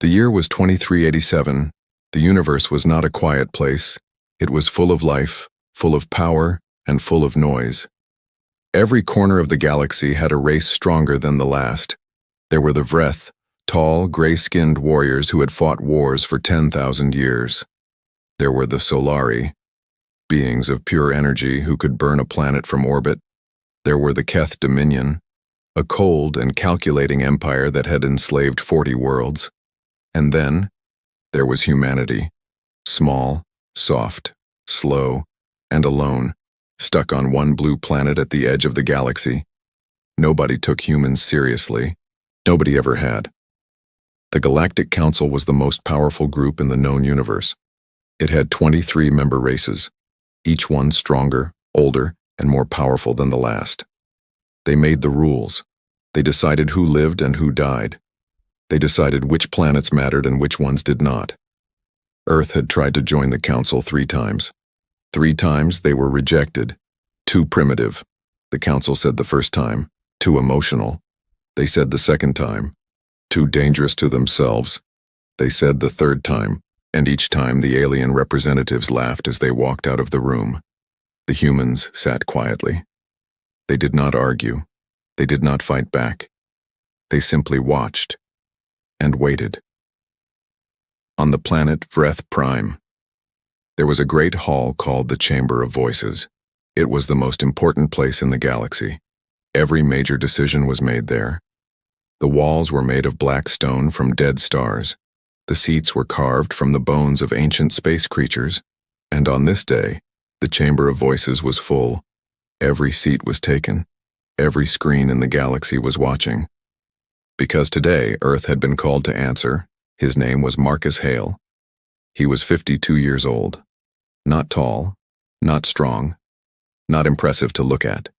The year was 2387. The universe was not a quiet place. It was full of life, full of power, and full of noise. Every corner of the galaxy had a race stronger than the last. There were the Vreth, tall, gray-skinned warriors who had fought wars for 10,000 years. There were the Solari, beings of pure energy who could burn a planet from orbit. There were the Keth Dominion, a cold and calculating empire that had enslaved 40 worlds. And then, there was humanity, small, soft, slow, and alone, stuck on one blue planet at the edge of the galaxy. Nobody took humans seriously. Nobody ever had. The Galactic Council was the most powerful group in the known universe. It had 23 member races, each one stronger, older, and more powerful than the last. They made the rules. They decided who lived and who died. They decided which planets mattered and which ones did not. Earth had tried to join the Council 3 times. 3 times they were rejected. Too primitive, the Council said the first time. Too emotional, they said the second time. Too dangerous to themselves, they said the third time, and each time the alien representatives laughed as they walked out of the room. The humans sat quietly. They did not argue. They did not fight back. They simply watched and waited. On the planet Vreth Prime, there was a great hall called the Chamber of Voices. It was the most important place in the galaxy. Every major decision was made there. The walls were made of black stone from dead stars. The seats were carved from the bones of ancient space creatures. And on this day, the Chamber of Voices was full. Every seat was taken. Every screen in the galaxy was watching. Because today Earth had been called to answer, his name was Marcus Hale. He was 52 years old. Not tall, not strong, not impressive to look at.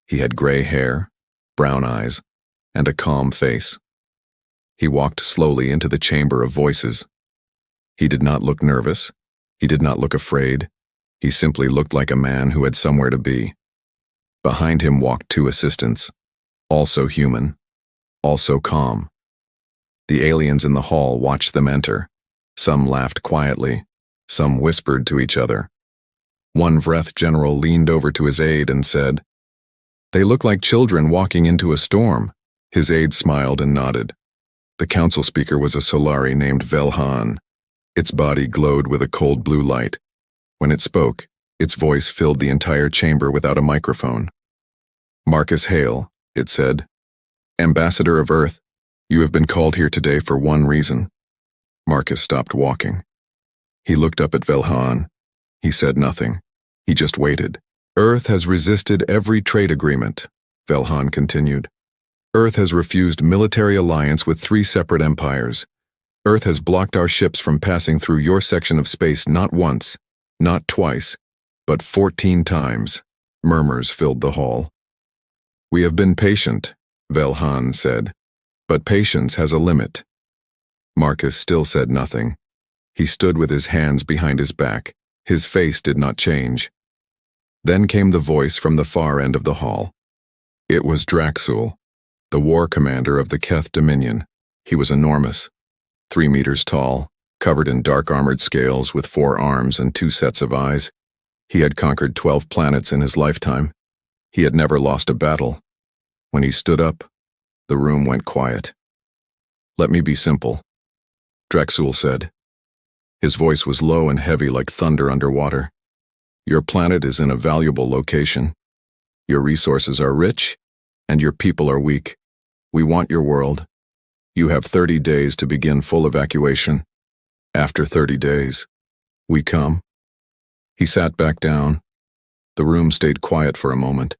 He had gray hair, brown eyes, and a calm face. He walked slowly into the Chamber of Voices. He did not look nervous. He did not look afraid. He simply looked like a man who had somewhere to be. Behind him walked 2 assistants, also human, also calm. The aliens in the hall watched them enter. Some laughed quietly. Some whispered to each other. One Vreth general leaned over to his aide and said, "They look like children walking into a storm." His aide smiled and nodded. The council speaker was a Solari named Velhan. Its body glowed with a cold blue light. When it spoke, its voice filled the entire chamber without a microphone. "Marcus Hale," it said, "Ambassador of Earth, you have been called here today for one reason." Marcus stopped walking. He looked up at Velhan. He said nothing. He just waited. "Earth has resisted every trade agreement," Velhan continued. "Earth has refused military alliance with 3 separate empires. Earth has blocked our ships from passing through your section of space not once, not twice, but 14 times." Murmurs filled the hall. "We have been patient," Velhan said, "but patience has a limit." Marcus still said nothing. He stood with his hands behind his back. His face did not change. Then came the voice from the far end of the hall. It was Draxul, the war commander of the Keth Dominion. He was enormous, 3 meters tall, covered in dark armored scales with 4 arms and 2 sets of eyes. He had conquered 12 planets in his lifetime. He had never lost a battle. When he stood up, the room went quiet. "Let me be simple," Draxul said. His voice was low and heavy like thunder underwater. "Your planet is in a valuable location. Your resources are rich, and your people are weak. We want your world. You have 30 days to begin full evacuation. After 30 days, we come." He sat back down. The room stayed quiet for a moment.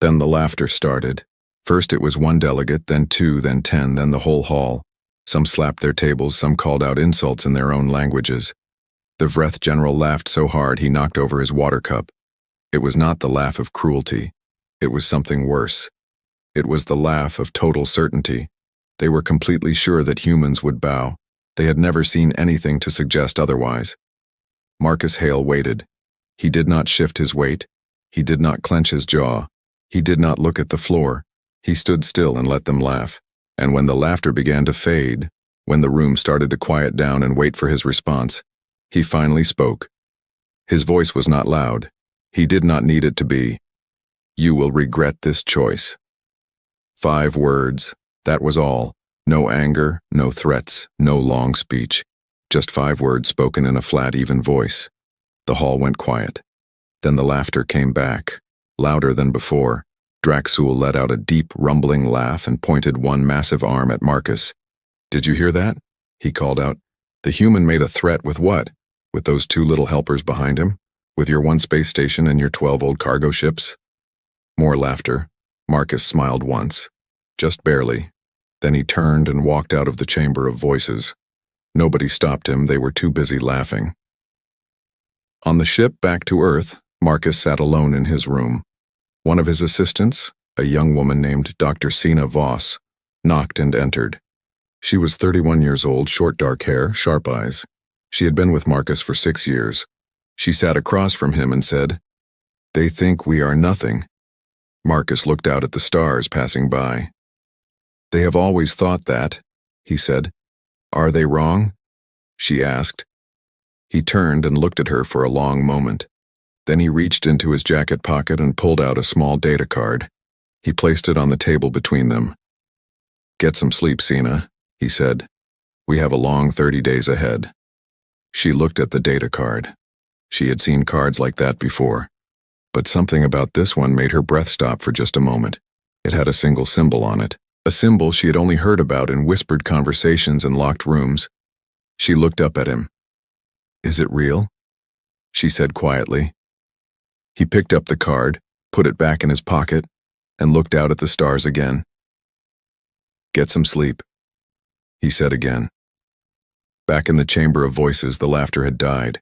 Then the laughter started. First it was 1 delegate, then 2, then 10, then the whole hall. Some slapped their tables, some called out insults in their own languages. The Vreth general laughed so hard he knocked over his water cup. It was not the laugh of cruelty. It was something worse. It was the laugh of total certainty. They were completely sure that humans would bow. They had never seen anything to suggest otherwise. Marcus Hale waited. He did not shift his weight. He did not clench his jaw. He did not look at the floor. He stood still and let them laugh. And when the laughter began to fade, When the room started to quiet down and wait for his response, he finally spoke. His voice was not loud. He did not need it to be. "You will regret this choice." 5 words, that was all. No anger, no threats, no long speech. Just 5 words spoken in a flat, even voice. The hall went quiet. Then the laughter came back, louder than before. Draxul let out a deep, rumbling laugh and pointed one massive arm at Marcus. "Did you hear that?" he called out. "The human made a threat with what? With those 2 little helpers behind him? With your 1 space station and your 12 old cargo ships?" More laughter. Marcus smiled once. Just barely. Then he turned and walked out of the chamber of voices. Nobody stopped him, they were too busy laughing. On the ship back to Earth, Marcus sat alone in his room. One of his assistants, a young woman named Dr. Sina Voss, knocked and entered. She was 31 years old, short dark hair, sharp eyes. She had been with Marcus for 6 years. She sat across from him and said, "They think we are nothing." Marcus looked out at the stars passing by. "They have always thought that," he said. "Are they wrong?" she asked. He turned and looked at her for a long moment. Then he reached into his jacket pocket and pulled out a small data card. He placed it on the table between them. "Get some sleep, Sina," he said. "We have a long 30 days ahead." She looked at the data card. She had seen cards like that before, but something about this one made her breath stop for just a moment. It had a single symbol on it, a symbol she had only heard about in whispered conversations in locked rooms. She looked up at him. "Is it real?" she said quietly. He picked up the card, put it back in his pocket, and looked out at the stars again. "Get some sleep," he said again. Back in the chamber of voices, the laughter had died.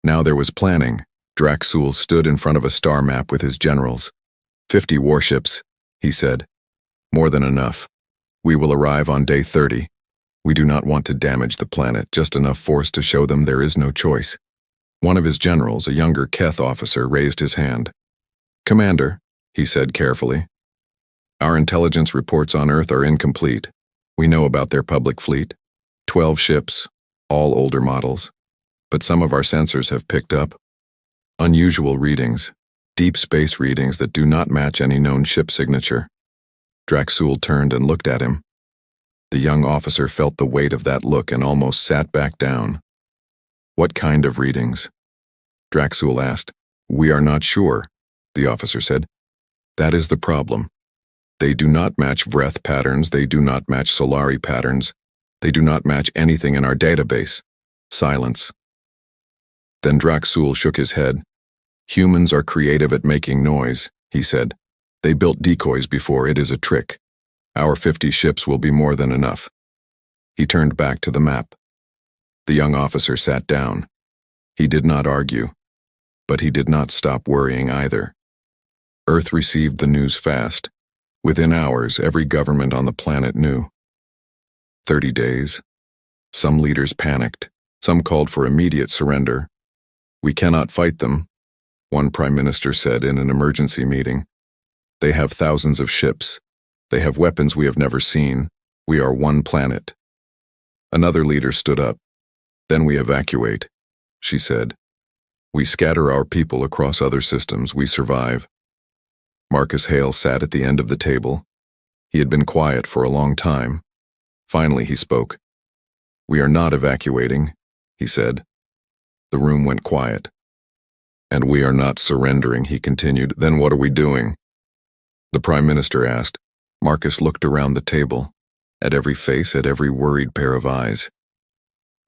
Now there was planning. Draxul stood in front of a star map with his generals. 50 warships, he said. "More than enough. We will arrive on day 30. We do not want to damage the planet, just enough force to show them there is no choice." One of his generals, a younger Keth officer, raised his hand. "Commander," he said carefully, "our intelligence reports on Earth are incomplete. We know about their public fleet. 12 ships, all older models. But some of our sensors have picked up unusual readings, deep space readings that do not match any known ship signature." Draxul turned and looked at him. The young officer felt the weight of that look and almost sat back down. "What kind of readings?" Draxul asked. "We are not sure," the officer said. "That is the problem. They do not match Vreth patterns, they do not match Solari patterns, they do not match anything in our database." Silence. Then Draxul shook his head. "Humans are creative at making noise," he said. "They built decoys before, it is a trick. Our 50 ships will be more than enough." He turned back to the map. The young officer sat down. He did not argue, but he did not stop worrying either. Earth received the news fast. Within hours, every government on the planet knew. 30 days. Some leaders panicked. Some called for immediate surrender. "We cannot fight them," one prime minister said in an emergency meeting. "They have thousands of ships. They have weapons we have never seen. We are one planet." Another leader stood up. "Then we evacuate," she said. "We scatter our people across other systems. We survive." Marcus Hale sat at the end of the table. He had been quiet for a long time. Finally he spoke. "We are not evacuating," he said. The room went quiet. "And we are not surrendering," he continued. "Then what are we doing?" The Prime Minister asked. Marcus looked around the table, at every face, at every worried pair of eyes.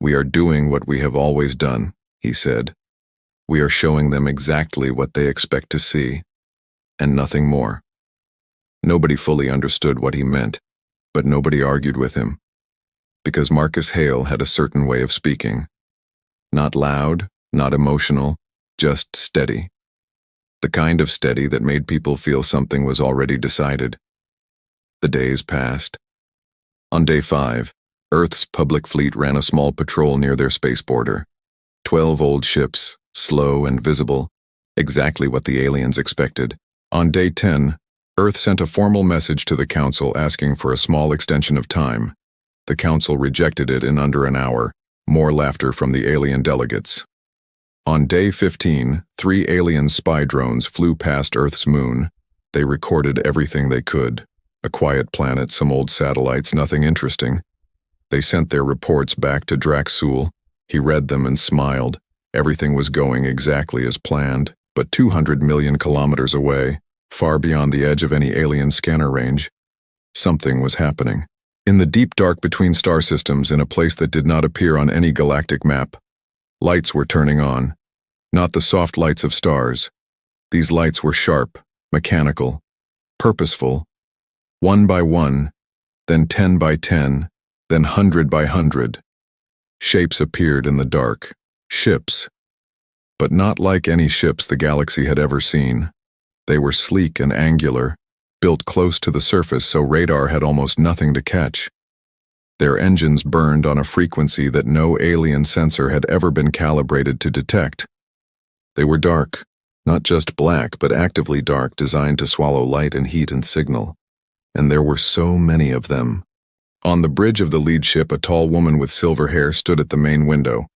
"We are doing what we have always done," he said. "We are showing them exactly what they expect to see, and nothing more." Nobody fully understood what he meant, but nobody argued with him, because Marcus Hale had a certain way of speaking. Not loud, not emotional, just steady. The kind of steady that made people feel something was already decided. The days passed. On day 5, Earth's public fleet ran a small patrol near their space border. 12 old ships, slow and visible, exactly what the aliens expected. On day 10, Earth sent a formal message to the Council asking for a small extension of time. The council rejected it in under an hour. More laughter from the alien delegates. On day 15, 3 alien spy drones flew past Earth's moon. They recorded everything they could. A quiet planet, some old satellites, nothing interesting. They sent their reports back to Draxul. He read them and smiled. Everything was going exactly as planned, but 200 million kilometers away, far beyond the edge of any alien scanner range, something was happening. In the deep dark between star systems, in a place that did not appear on any galactic map, lights were turning on. Not the soft lights of stars. These lights were sharp, mechanical, purposeful. 1 by 1, then 10 by 10, then 100 by 100. Shapes appeared in the dark. Ships. But not like any ships the galaxy had ever seen. They were sleek and angular, built close to the surface so radar had almost nothing to catch. Their engines burned on a frequency that no alien sensor had ever been calibrated to detect. They were dark, not just black, but actively dark, designed to swallow light and heat and signal. And there were so many of them. On the bridge of the lead ship, a tall woman with silver hair stood at the main window.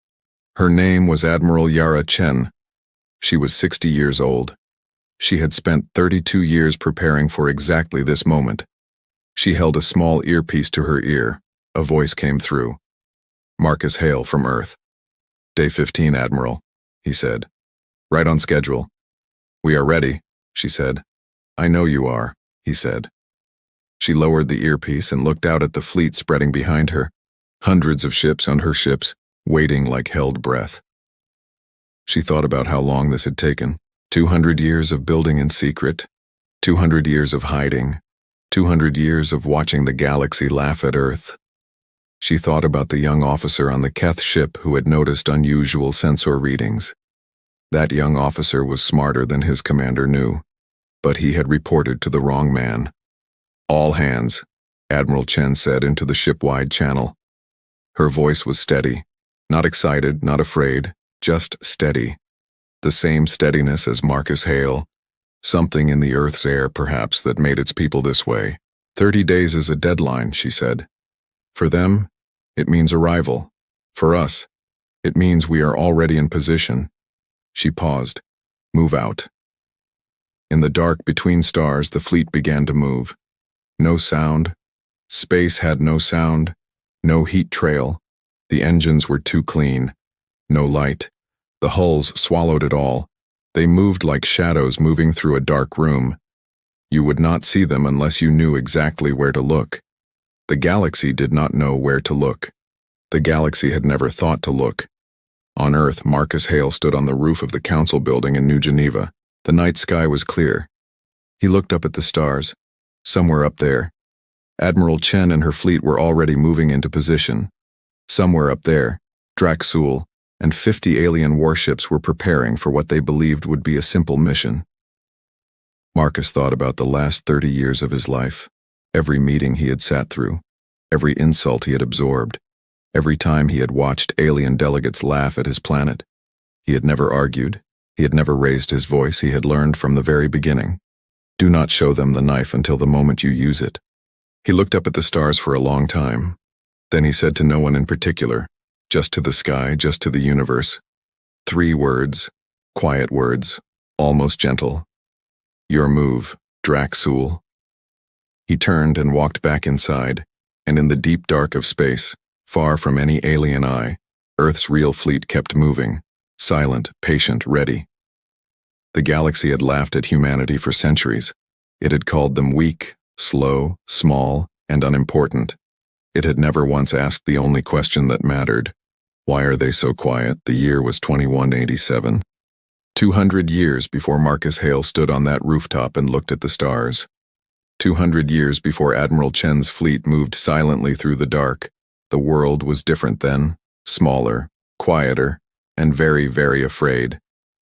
Her name was Admiral Yara Chen. She was 60 years old. She had spent 32 years preparing for exactly this moment. She held a small earpiece to her ear. A voice came through. "Marcus Hale from Earth." "Day 15, Admiral," he said. "Right on schedule." "We are ready," she said. "I know you are," he said. She lowered the earpiece and looked out at the fleet spreading behind her. Hundreds of ships on her ships, waiting like held breath. She thought about how long this had taken. 200 years of building in secret, 200 years of hiding, 200 years of watching the galaxy laugh at Earth. She thought about the young officer on the Keth ship who had noticed unusual sensor readings. That young officer was smarter than his commander knew, but he had reported to the wrong man. "All hands," Admiral Chen said into the ship-wide channel. Her voice was steady, not excited, not afraid, just steady. The same steadiness as Marcus Hale. Something in the Earth's air, perhaps, that made its people this way. 30 days is a deadline, she said. For them, it means arrival. For us, it means we are already in position. She paused. "Move out." In the dark between stars, the fleet began to move. No sound. Space had no sound. No heat trail. The engines were too clean. No light. The hulls swallowed it all. They moved like shadows moving through a dark room. You would not see them unless you knew exactly where to look. The galaxy did not know where to look. The galaxy had never thought to look. On Earth, Marcus Hale stood on the roof of the council building in New Geneva. The night sky was clear. He looked up at the stars. Somewhere up there. Admiral Chen and her fleet were already moving into position. Somewhere up there, Draxul and 50 alien warships were preparing for what they believed would be a simple mission. Marcus thought about the last 30 years of his life, every meeting he had sat through, every insult he had absorbed, every time he had watched alien delegates laugh at his planet. He had never argued, he had never raised his voice, he had learned from the very beginning. Do not show them the knife until the moment you use it. He looked up at the stars for a long time. Then he said to no one in particular, just to the sky, just to the universe. 3 words, quiet words, almost gentle. "Your move, Draxul." He turned and walked back inside, and in the deep dark of space, far from any alien eye, Earth's real fleet kept moving, silent, patient, ready. The galaxy had laughed at humanity for centuries. It had called them weak, slow, small, and unimportant. It had never once asked the only question that mattered. Why are they so quiet? The year was 2187. 200 years before Marcus Hale stood on that rooftop and looked at the stars. 200 years before Admiral Chen's fleet moved silently through the dark. The world was different then, smaller, quieter, and very, very afraid.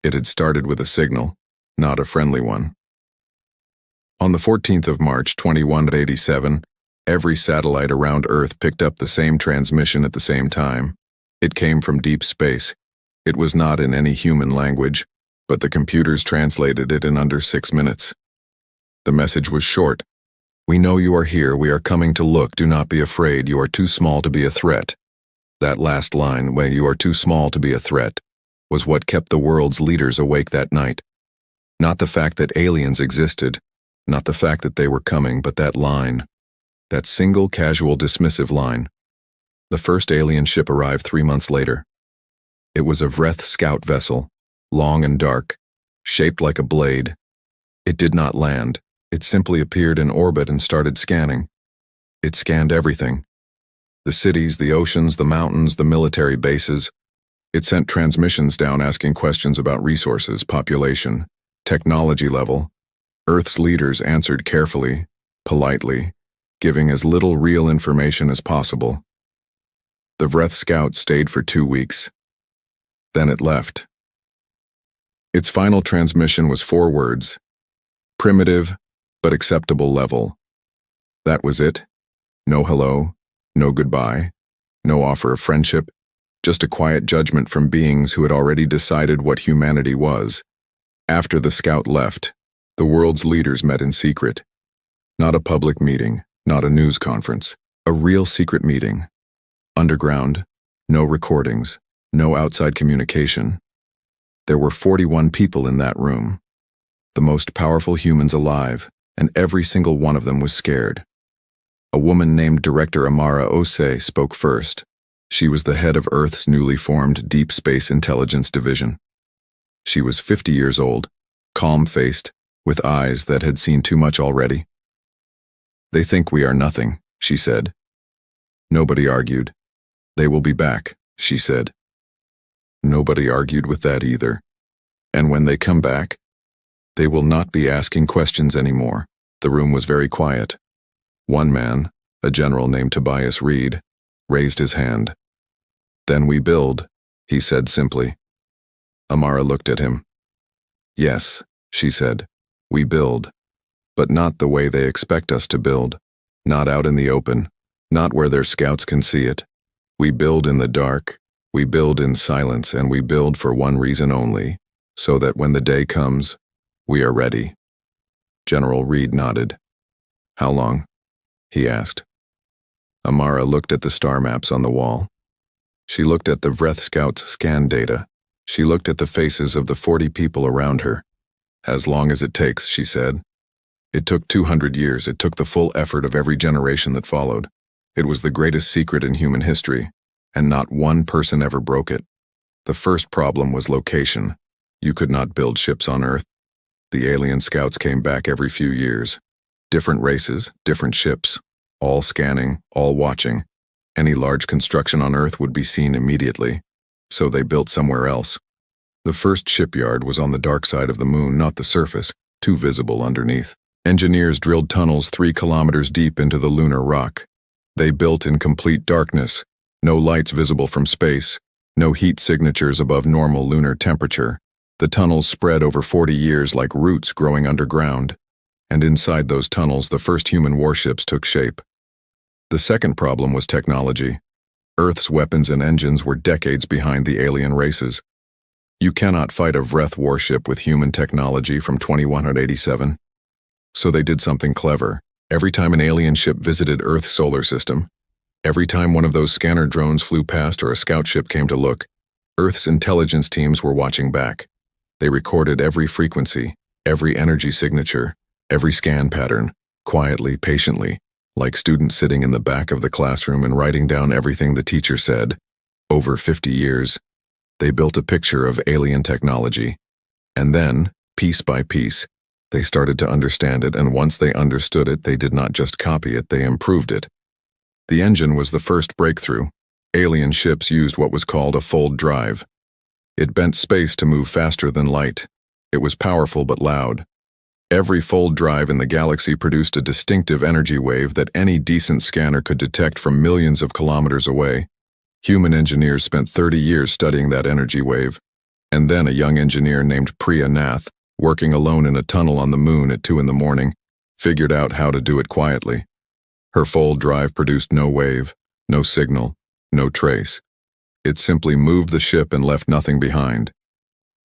It had started with a signal, not a friendly one. On the 14th of March, 2187, every satellite around Earth picked up the same transmission at the same time. It came from deep space. It was not in any human language, but the computers translated it in under 6 minutes. The message was short. "We know you are here, we are coming to look, do not be afraid, you are too small to be a threat." That last line, "when you are too small to be a threat," was what kept the world's leaders awake that night. Not the fact that aliens existed, not the fact that they were coming, but that line. That single, casual, dismissive line. The first alien ship arrived 3 months later. It was a Vreth scout vessel, long and dark, shaped like a blade. It did not land. It simply appeared in orbit and started scanning. It scanned everything. The cities, the oceans, the mountains, the military bases. It sent transmissions down asking questions about resources, population, technology level. Earth's leaders answered carefully, politely, giving as little real information as possible. The Vreth scout stayed for 2 weeks. Then it left. Its final transmission was 4 words: primitive, but acceptable level. That was it. No hello, no goodbye, no offer of friendship, just a quiet judgment from beings who had already decided what humanity was. After the scout left, the world's leaders met in secret. Not a public meeting, not a news conference, a real secret meeting. Underground, no recordings, no outside communication. There were 41 people in that room, the most powerful humans alive, and every single one of them was scared. A woman named Director Amara Osei spoke first. She was the head of Earth's newly formed Deep Space Intelligence Division. She was 50 years old, calm-faced, with eyes that had seen too much already. "They think we are nothing," she said. Nobody argued. "They will be back," she said. Nobody argued with that either. "And when they come back, they will not be asking questions anymore." The room was very quiet. One man, a general named Tobias Reed, raised his hand. "Then we build," he said simply. Amara looked at him. "Yes," she said, "we build, but not the way they expect us to build. Not out in the open, not where their scouts can see it. We build in the dark, we build in silence, and we build for one reason only, so that when the day comes, we are ready." General Reed nodded. "How long?" he asked. Amara looked at the star maps on the wall. She looked at the Vreth scouts' scan data. She looked at the faces of the 40 people around her. "As long as it takes," she said. It took 200 years. It took the full effort of every generation that followed. It was the greatest secret in human history, and not one person ever broke it. The first problem was location. You could not build ships on Earth. The alien scouts came back every few years. Different races, different ships, all scanning, all watching. Any large construction on Earth would be seen immediately, so they built somewhere else. The first shipyard was on the dark side of the moon, not the surface, too visible underneath. Engineers drilled tunnels 3 kilometers deep into the lunar rock. They built in complete darkness, no lights visible from space, no heat signatures above normal lunar temperature. The tunnels spread over 40 years like roots growing underground, and inside those tunnels the first human warships took shape. The second problem was technology. Earth's weapons and engines were decades behind the alien races. You cannot fight a Vreth warship with human technology from 2187. So they did something clever. Every time an alien ship visited Earth's solar system, every time one of those scanner drones flew past or a scout ship came to look, Earth's intelligence teams were watching back. They recorded every frequency, every energy signature, every scan pattern, quietly, patiently, like students sitting in the back of the classroom and writing down everything the teacher said. Over 50 years, they built a picture of alien technology. And then, piece by piece, they started to understand it, and once they understood it, they did not just copy it, they improved it. The engine was the first breakthrough. Alien ships used what was called a fold drive. It bent space to move faster than light. It was powerful but loud. Every fold drive in the galaxy produced a distinctive energy wave that any decent scanner could detect from millions of kilometers away. Human engineers spent 30 years studying that energy wave, and then a young engineer named Priya Nath, working alone in a tunnel on the moon at 2 in the morning, figured out how to do it quietly. Her fold drive produced no wave, no signal, no trace. It simply moved the ship and left nothing behind.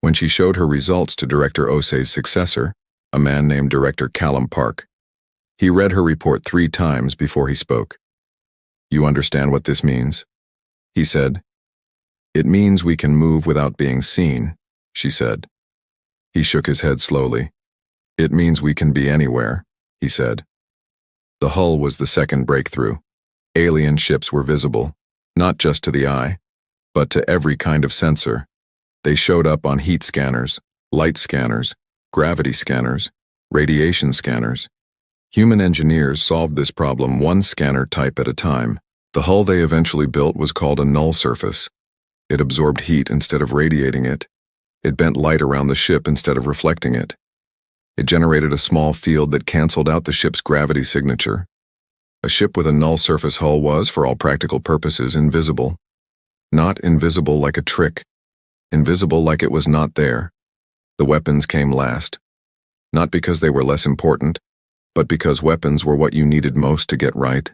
When she showed her results to Director Osei's successor, a man named Director Callum Park, He read her report 3 times before he spoke. "You understand what this means?" he said. "It means we can move without being seen," she said. He shook his head slowly. "It means we can be anywhere," he said. The hull was the second breakthrough. Alien ships were visible, not just to the eye, but to every kind of sensor. They showed up on heat scanners, light scanners, gravity scanners, radiation scanners. Human engineers solved this problem one scanner type at a time. The hull they eventually built was called a null surface. It absorbed heat instead of radiating it. It bent light around the ship instead of reflecting it. It generated a small field that canceled out the ship's gravity signature. A ship with a null surface hull was, for all practical purposes, invisible. Not invisible like a trick. Invisible like it was not there. The weapons came last. Not because they were less important, but because weapons were what you needed most to get right.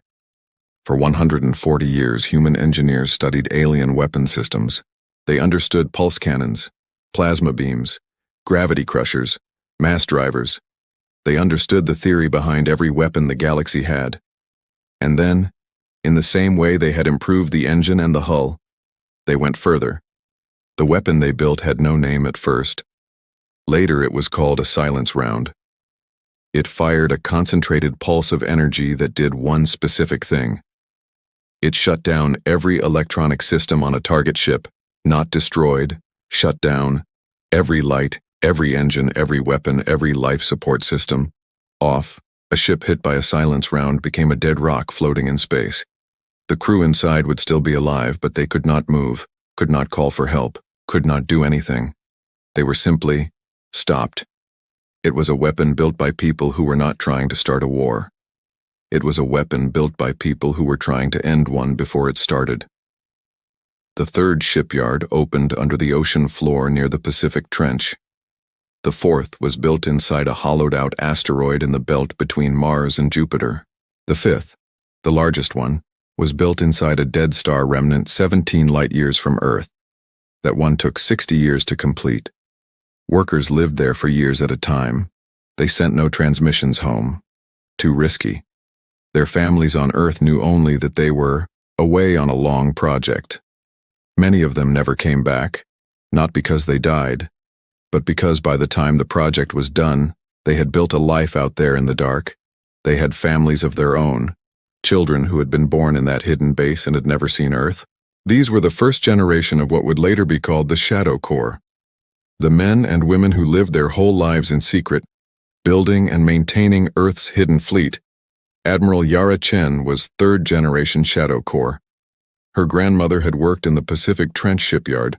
For 140 years, human engineers studied alien weapon systems. They understood pulse cannons, plasma beams, gravity crushers, mass drivers. They understood the theory behind every weapon the galaxy had. And then, in the same way they had improved the engine and the hull, they went further. The weapon they built had no name at first. Later it was called a silence round. It fired a concentrated pulse of energy that did one specific thing. It shut down every electronic system on a target ship, not destroyed, shut down every light, every engine, every weapon, every life support system, off. A ship hit by a silence round became a dead rock floating in space. The crew inside would still be alive, but they could not move, could not call for help, could not do anything. They were simply stopped. It was a weapon built by people who were not trying to start a war. It was a weapon built by people who were trying to end one before it started. The third shipyard opened under the ocean floor near the Pacific Trench. The fourth was built inside a hollowed-out asteroid in the belt between Mars and Jupiter. The fifth, the largest one, was built inside a dead star remnant 17 light-years from Earth. That one took 60 years to complete. Workers lived there for years at a time. They sent no transmissions home. Too risky. Their families on Earth knew only that they were away on a long project. Many of them never came back, not because they died, but because by the time the project was done, they had built a life out there in the dark. They had families of their own, children who had been born in that hidden base and had never seen Earth. These were the first generation of what would later be called the Shadow Corps. The men and women who lived their whole lives in secret, building and maintaining Earth's hidden fleet. Admiral Yara Chen was third-generation Shadow Corps. Her grandmother had worked in the Pacific Trench shipyard.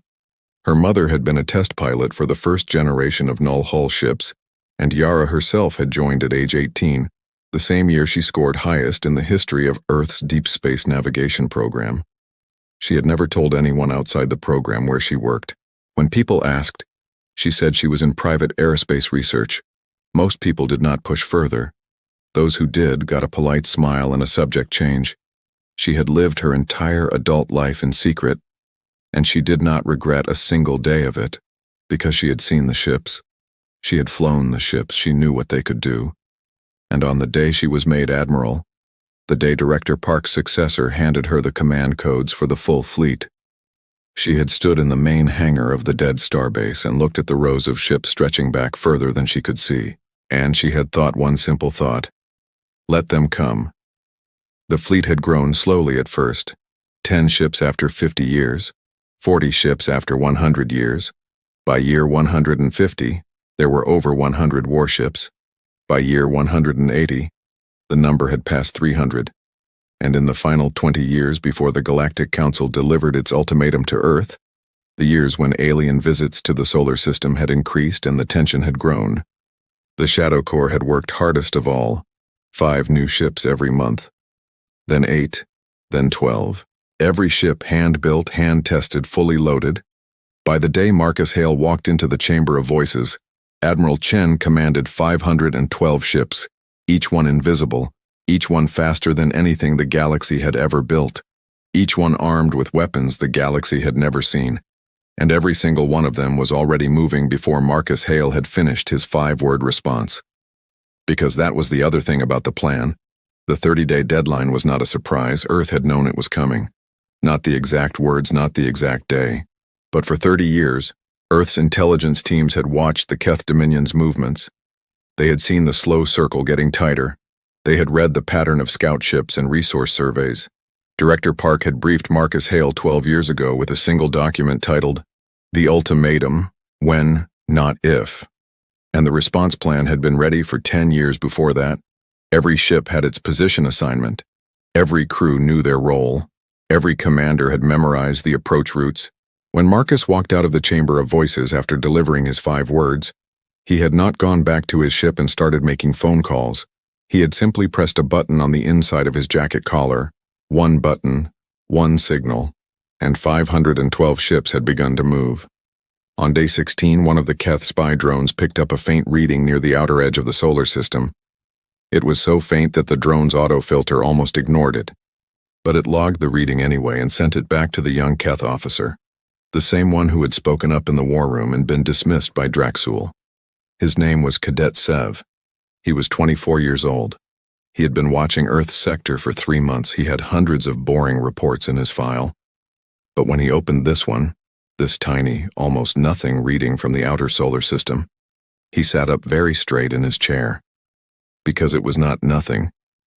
Her mother had been a test pilot for the first generation of null-hull ships, and Yara herself had joined at age 18, the same year she scored highest in the history of Earth's deep space navigation program. She had never told anyone outside the program where she worked. When people asked, she said she was in private aerospace research. Most people did not push further. Those who did got a polite smile and a subject change. She had lived her entire adult life in secret, and she did not regret a single day of it, because she had seen the ships. She had flown the ships, she knew what they could do. And on the day she was made admiral, the day Director Park's successor handed her the command codes for the full fleet, she had stood in the main hangar of the dead starbase and looked at the rows of ships stretching back further than she could see, and she had thought one simple thought: let them come. The fleet had grown slowly at first, 10 ships after 50 years, 40 ships after 100 years. By year 150, there were over 100 warships. By year 180, the number had passed 300. And in the final 20 years before the Galactic Council delivered its ultimatum to Earth, the years when alien visits to the solar system had increased and the tension had grown, the Shadow Corps had worked hardest of all, 5 new ships every month. Then 8, then 12. Every ship hand-built, hand-tested, fully loaded. By the day Marcus Hale walked into the Chamber of Voices, Admiral Chen commanded 512 ships, each one invisible, each one faster than anything the galaxy had ever built, each one armed with weapons the galaxy had never seen, and every single one of them was already moving before Marcus Hale had finished his 5-word response. Because that was the other thing about the plan. The 30-day deadline was not a surprise. Earth had known it was coming. Not the exact words, not the exact day. But for 30 years, Earth's intelligence teams had watched the Keth Dominion's movements. They had seen the slow circle getting tighter. They had read the pattern of scout ships and resource surveys. Director Park had briefed Marcus Hale 12 years ago with a single document titled, "The Ultimatum, When, Not If." And the response plan had been ready for 10 years before that. Every ship had its position assignment. Every crew knew their role. Every commander had memorized the approach routes. When Marcus walked out of the Chamber of Voices after delivering his 5 words, he had not gone back to his ship and started making phone calls. He had simply pressed a button on the inside of his jacket collar. One button, one signal, and 512 ships had begun to move. On day 16, one of the Keth spy drones picked up a faint reading near the outer edge of the solar system. It was so faint that the drone's autofilter almost ignored it. But it logged the reading anyway and sent it back to the young Keth officer, the same one who had spoken up in the war room and been dismissed by Draxul. His name was Cadet Sev. He was 24 years old. He had been watching Earth's sector for 3 months. He had hundreds of boring reports in his file. But when he opened this one, this tiny, almost nothing reading from the outer solar system, he sat up very straight in his chair. Because it was not nothing,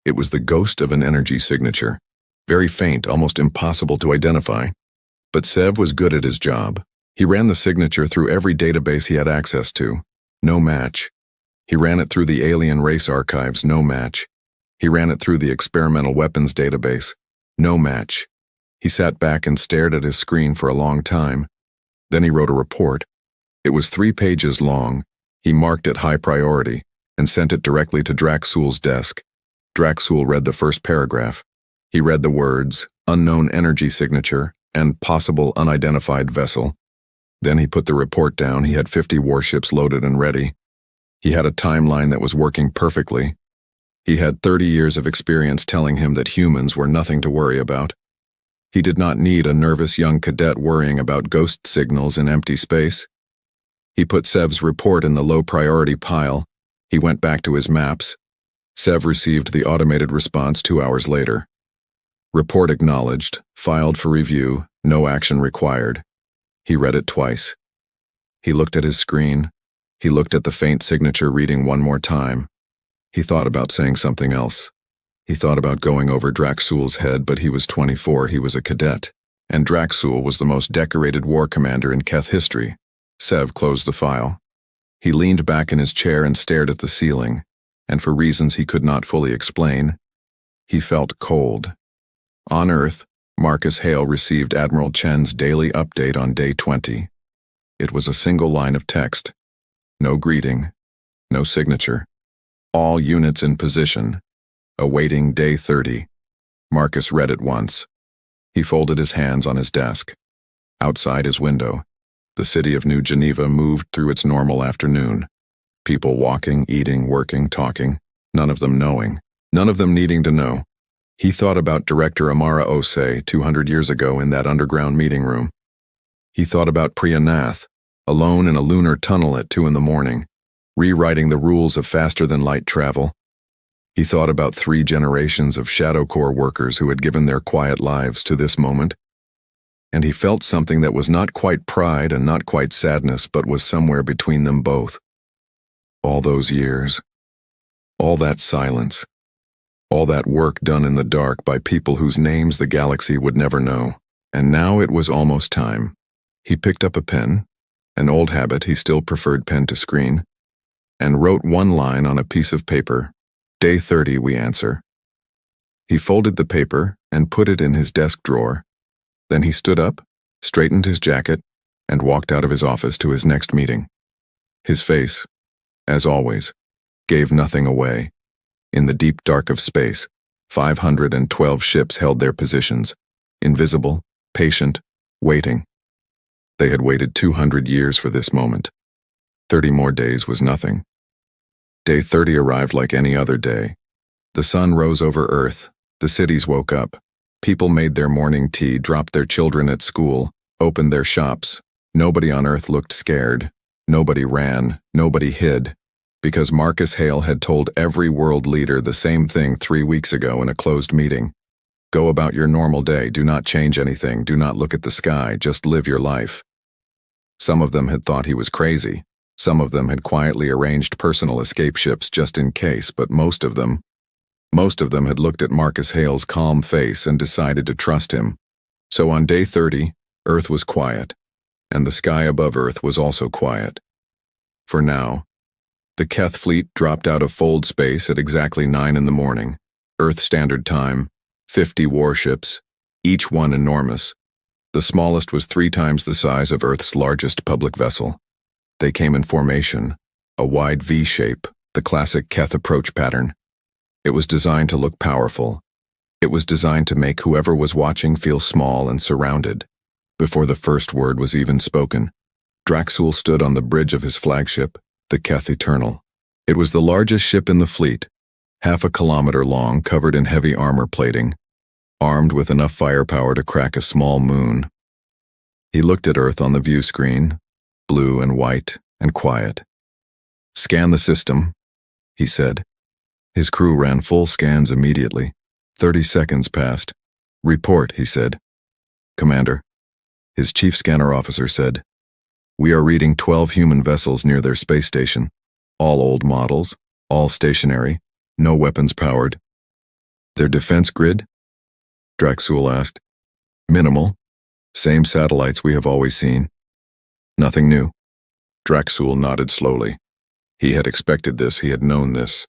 it was the ghost of an energy signature, very faint, almost impossible to identify. But Sev was good at his job. He ran the signature through every database he had access to. No match. He ran it through the alien race archives. No match. He ran it through the experimental weapons database. No match. He sat back and stared at his screen for a long time. Then he wrote a report. It was 3 pages long. He marked it high priority and sent it directly to Draxul's desk. Draxul read the first paragraph. He read the words, "unknown energy signature," and "possible unidentified vessel." Then he put the report down. He had 50 warships loaded and ready. He had a timeline that was working perfectly. He had 30 years of experience telling him that humans were nothing to worry about. He did not need a nervous young cadet worrying about ghost signals in empty space. He put Sev's report in the low-priority pile. He went back to his maps. Sev received the automated response 2 hours later. Report acknowledged, filed for review, no action required. He read it twice. He looked at his screen. He looked at the faint signature reading one more time. He thought about saying something else. He thought about going over Draxul's head, but he was 24, he was a cadet, and Draxul was the most decorated war commander in Keth history. Sev closed the file. He leaned back in his chair and stared at the ceiling, and for reasons he could not fully explain, he felt cold. On Earth, Marcus Hale received Admiral Chen's daily update on day 20. It was a single line of text. No greeting, no signature. All units in position, awaiting day 30. Marcus read it once. He folded his hands on his desk. Outside his window, the city of New Geneva moved through its normal afternoon. People walking, eating, working, talking, none of them knowing, none of them needing to know. He thought about Director Amara Osei 200 years ago in that underground meeting room. He thought about Priya Nath, alone in a lunar tunnel at 2 in the morning, rewriting the rules of faster-than-light travel. He thought about 3 generations of Shadow Corps workers who had given their quiet lives to this moment. And he felt something that was not quite pride and not quite sadness, but was somewhere between them both. All those years. All that silence. All that work done in the dark by people whose names the galaxy would never know. And now it was almost time. He picked up a pen, an old habit, he still preferred pen to screen, and wrote one line on a piece of paper. Day 30, we answer. He folded the paper and put it in his desk drawer. Then he stood up, straightened his jacket, and walked out of his office to his next meeting. His face, as always, gave nothing away. In the deep dark of space, 512 ships held their positions, invisible, patient, waiting. They had waited 200 years for this moment. 30 more days was nothing. Day 30 arrived like any other day. The sun rose over Earth. The cities woke up. People made their morning tea, dropped their children at school, opened their shops. Nobody on Earth looked scared. Nobody ran. Nobody hid. Because Marcus Hale had told every world leader the same thing 3 weeks ago in a closed meeting. Go about your normal day, do not change anything, do not look at the sky, just live your life. Some of them had thought he was crazy. Some of them had quietly arranged personal escape ships just in case, but most of them had looked at Marcus Hale's calm face and decided to trust him. So on day 30, Earth was quiet, and the sky above Earth was also quiet. For now, the Keth fleet dropped out of fold space at exactly 9 in the morning, Earth Standard Time, 50 warships, each one enormous. The smallest was 3 times the size of Earth's largest public vessel. They came in formation, a wide V shape, the classic Keth approach pattern. It was designed to look powerful. It was designed to make whoever was watching feel small and surrounded. Before the first word was even spoken, Draxul stood on the bridge of his flagship, the Keth Eternal. It was the largest ship in the fleet, half a kilometer long, covered in heavy armor plating, armed with enough firepower to crack a small moon. He looked at Earth on the view screen, blue and white and quiet. Scan the system, he said. His crew ran full scans immediately. 30 seconds passed. Report, he said. Commander. His chief scanner officer said, we are reading 12 human vessels near their space station. All old models, all stationary, no weapons powered. Their defense grid? Draxul asked. Minimal. Same satellites we have always seen. Nothing new. Draxul nodded slowly. He had expected this, he had known this.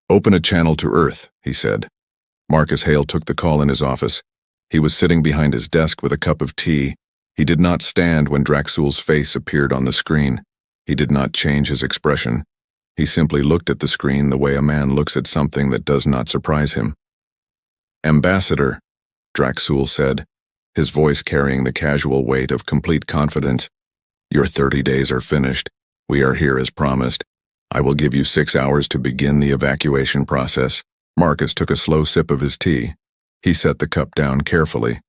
Open a channel to Earth, he said. Marcus Hale took the call in his office. He was sitting behind his desk with a cup of tea. He did not stand when Draxul's face appeared on the screen. He did not change his expression. He simply looked at the screen the way a man looks at something that does not surprise him. Ambassador, Draxul said, his voice carrying the casual weight of complete confidence. Your 30 days are finished. We are here as promised. I will give you 6 hours to begin the evacuation process. Marcus took a slow sip of his tea. He set the cup down carefully.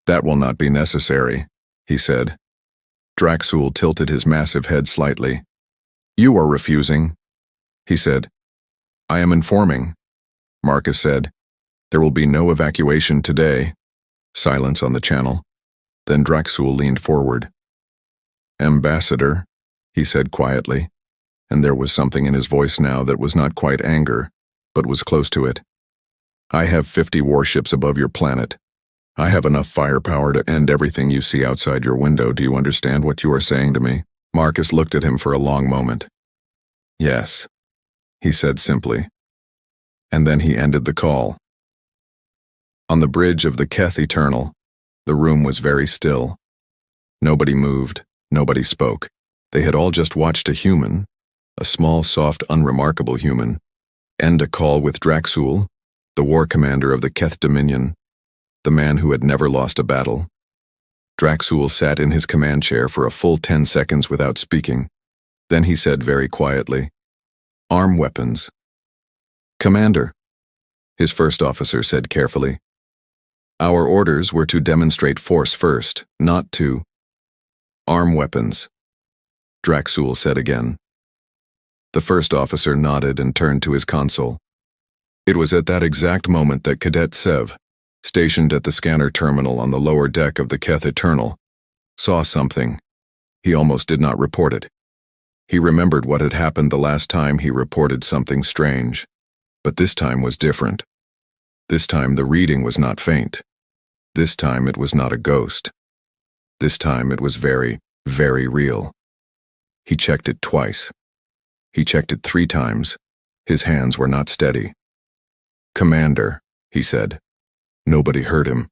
That will not be necessary, he said. Draxul tilted his massive head slightly. You are refusing, he said. I am informing, Marcus said. There will be no evacuation today. Silence on the channel. Then Draxul leaned forward. Ambassador, he said quietly, and there was something in his voice now that was not quite anger, but was close to it. I have 50 warships above your planet. I have enough firepower to end everything you see outside your window. Do you understand what you are saying to me? Marcus looked at him for a long moment. Yes, he said simply. And then he ended the call. On the bridge of the Keth Eternal, the room was very still. Nobody moved, nobody spoke. They had all just watched a human, a small, soft, unremarkable human, end a call with Draxul, the war commander of the Keth Dominion, the man who had never lost a battle. Draxul sat in his command chair for a full 10 seconds without speaking. Then he said very quietly, Arm weapons. Commander, his first officer said carefully. Our orders were to demonstrate force first, not to arm weapons, Draxul said again. The first officer nodded and turned to his console. It was at that exact moment that Cadet Sev, stationed at the scanner terminal on the lower deck of the Keth Eternal, saw something. He almost did not report it. He remembered what had happened the last time he reported something strange. But this time was different. This time the reading was not faint. This time it was not a ghost. This time it was very, very real. He checked it twice. He checked it 3 times. His hands were not steady. Commander, he said. Nobody heard him.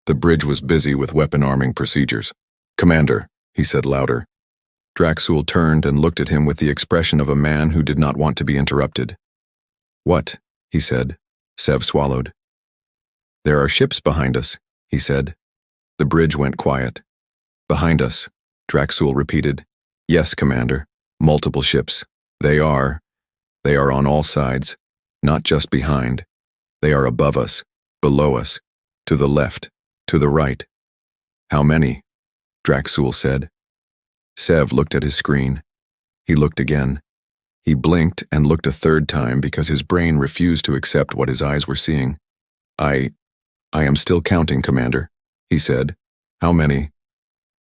The bridge was busy with weapon arming procedures. Commander, he said louder. Draxul turned and looked at him with the expression of a man who did not want to be interrupted. What? He said. Sev swallowed. There are ships behind us, he said. The bridge went quiet. Behind us, Draxul repeated. Yes, Commander. Multiple ships. They are on all sides, not just behind. They are above us, below us, to the left, to the right. How many? Draxul said. Sev looked at his screen. He looked again. He blinked and looked a third time because his brain refused to accept what his eyes were seeing. I am still counting, Commander, he said. How many?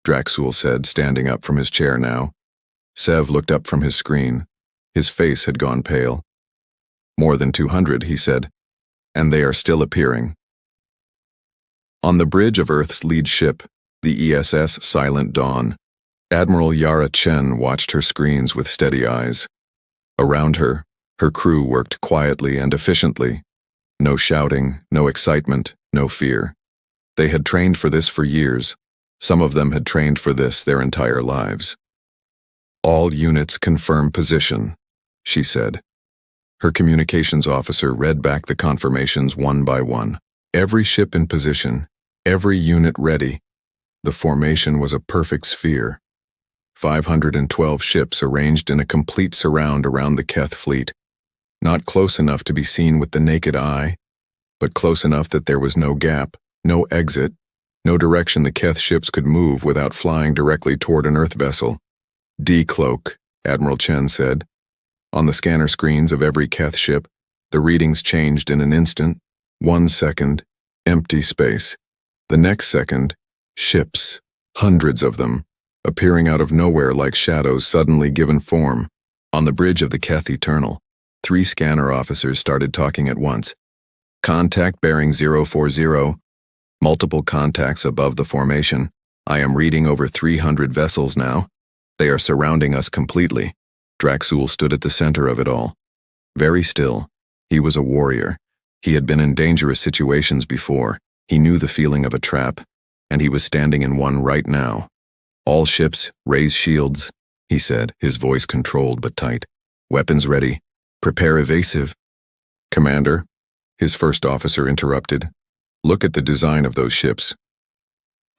Draxul said, standing up from his chair now. Sev looked up from his screen. His face had gone pale. More than 200, he said, and they are still appearing. On the bridge of Earth's lead ship, the ESS Silent Dawn, Admiral Yara Chen watched her screens with steady eyes. Around her, her crew worked quietly and efficiently. No shouting, no excitement, no fear. They had trained for this for years. Some of them had trained for this their entire lives. All units confirm position, she said. Her communications officer read back the confirmations one by one. Every ship in position, every unit ready. The formation was a perfect sphere. 512 ships arranged in a complete surround around the Keth fleet. Not close enough to be seen with the naked eye, but close enough that there was no gap, no exit, no direction the Keth ships could move without flying directly toward an Earth vessel. Decloak, Admiral Chen said. On the scanner screens of every Keth ship, the readings changed in an instant. 1 second, empty space. The next second, ships, hundreds of them, appearing out of nowhere like shadows suddenly given form. On the bridge of the Keth Eternal, 3 scanner officers started talking at once. Contact bearing 040. Multiple contacts above the formation. I am reading over 300 vessels now. They are surrounding us completely. Draxul stood at the center of it all. Very still. He was a warrior. He had been in dangerous situations before. He knew the feeling of a trap, and he was standing in one right now. All ships, raise shields, he said, his voice controlled but tight. Weapons ready. Prepare evasive. Commander, his first officer interrupted. Look at the design of those ships.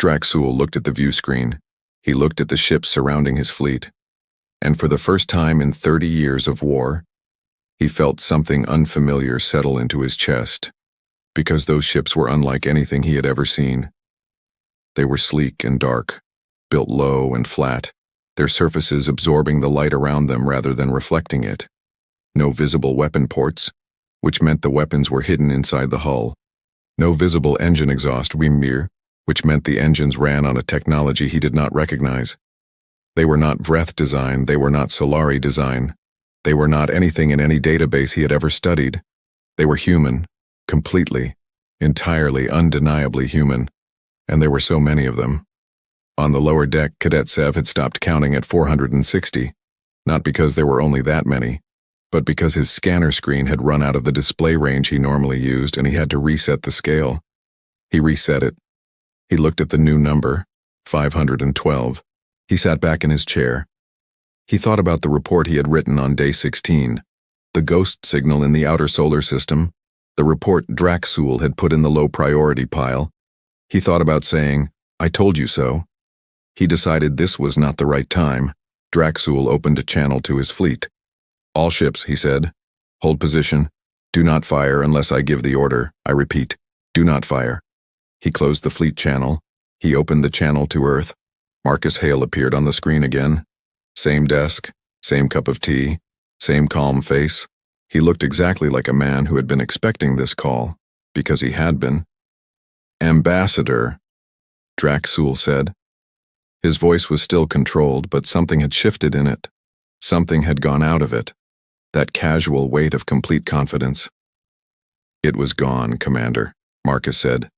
Draxul looked at the view screen. He looked at the ships surrounding his fleet. And for the first time in 30 years of war, he felt something unfamiliar settle into his chest, because those ships were unlike anything he had ever seen. They were sleek and dark, built low and flat, their surfaces absorbing the light around them rather than reflecting it. No visible weapon ports, which meant the weapons were hidden inside the hull. No visible engine exhaust, Wimir, which meant the engines ran on a technology he did not recognize. They were not Vreth design, they were not Solari design. They were not anything in any database he had ever studied. They were human, completely, entirely, undeniably human, and there were so many of them. On the lower deck, Cadet Sev had stopped counting at 460, not because there were only that many, but because his scanner screen had run out of the display range he normally used and he had to reset the scale. He reset it. He looked at the new number, 512. He sat back in his chair. He thought about the report he had written on day 16, the ghost signal in the outer solar system, the report Draxul had put in the low priority pile. He thought about saying, I told you so. He decided this was not the right time. Draxul opened a channel to his fleet. All ships, he said, hold position. Do not fire unless I give the order. I repeat, do not fire. He closed the fleet channel. He opened the channel to Earth. Marcus Hale appeared on the screen again. Same desk, same cup of tea, same calm face. He looked exactly like a man who had been expecting this call, because he had been. Ambassador, Draxul said. His voice was still controlled, but something had shifted in it. Something had gone out of it. That casual weight of complete confidence. It was gone, Commander, Marcus said.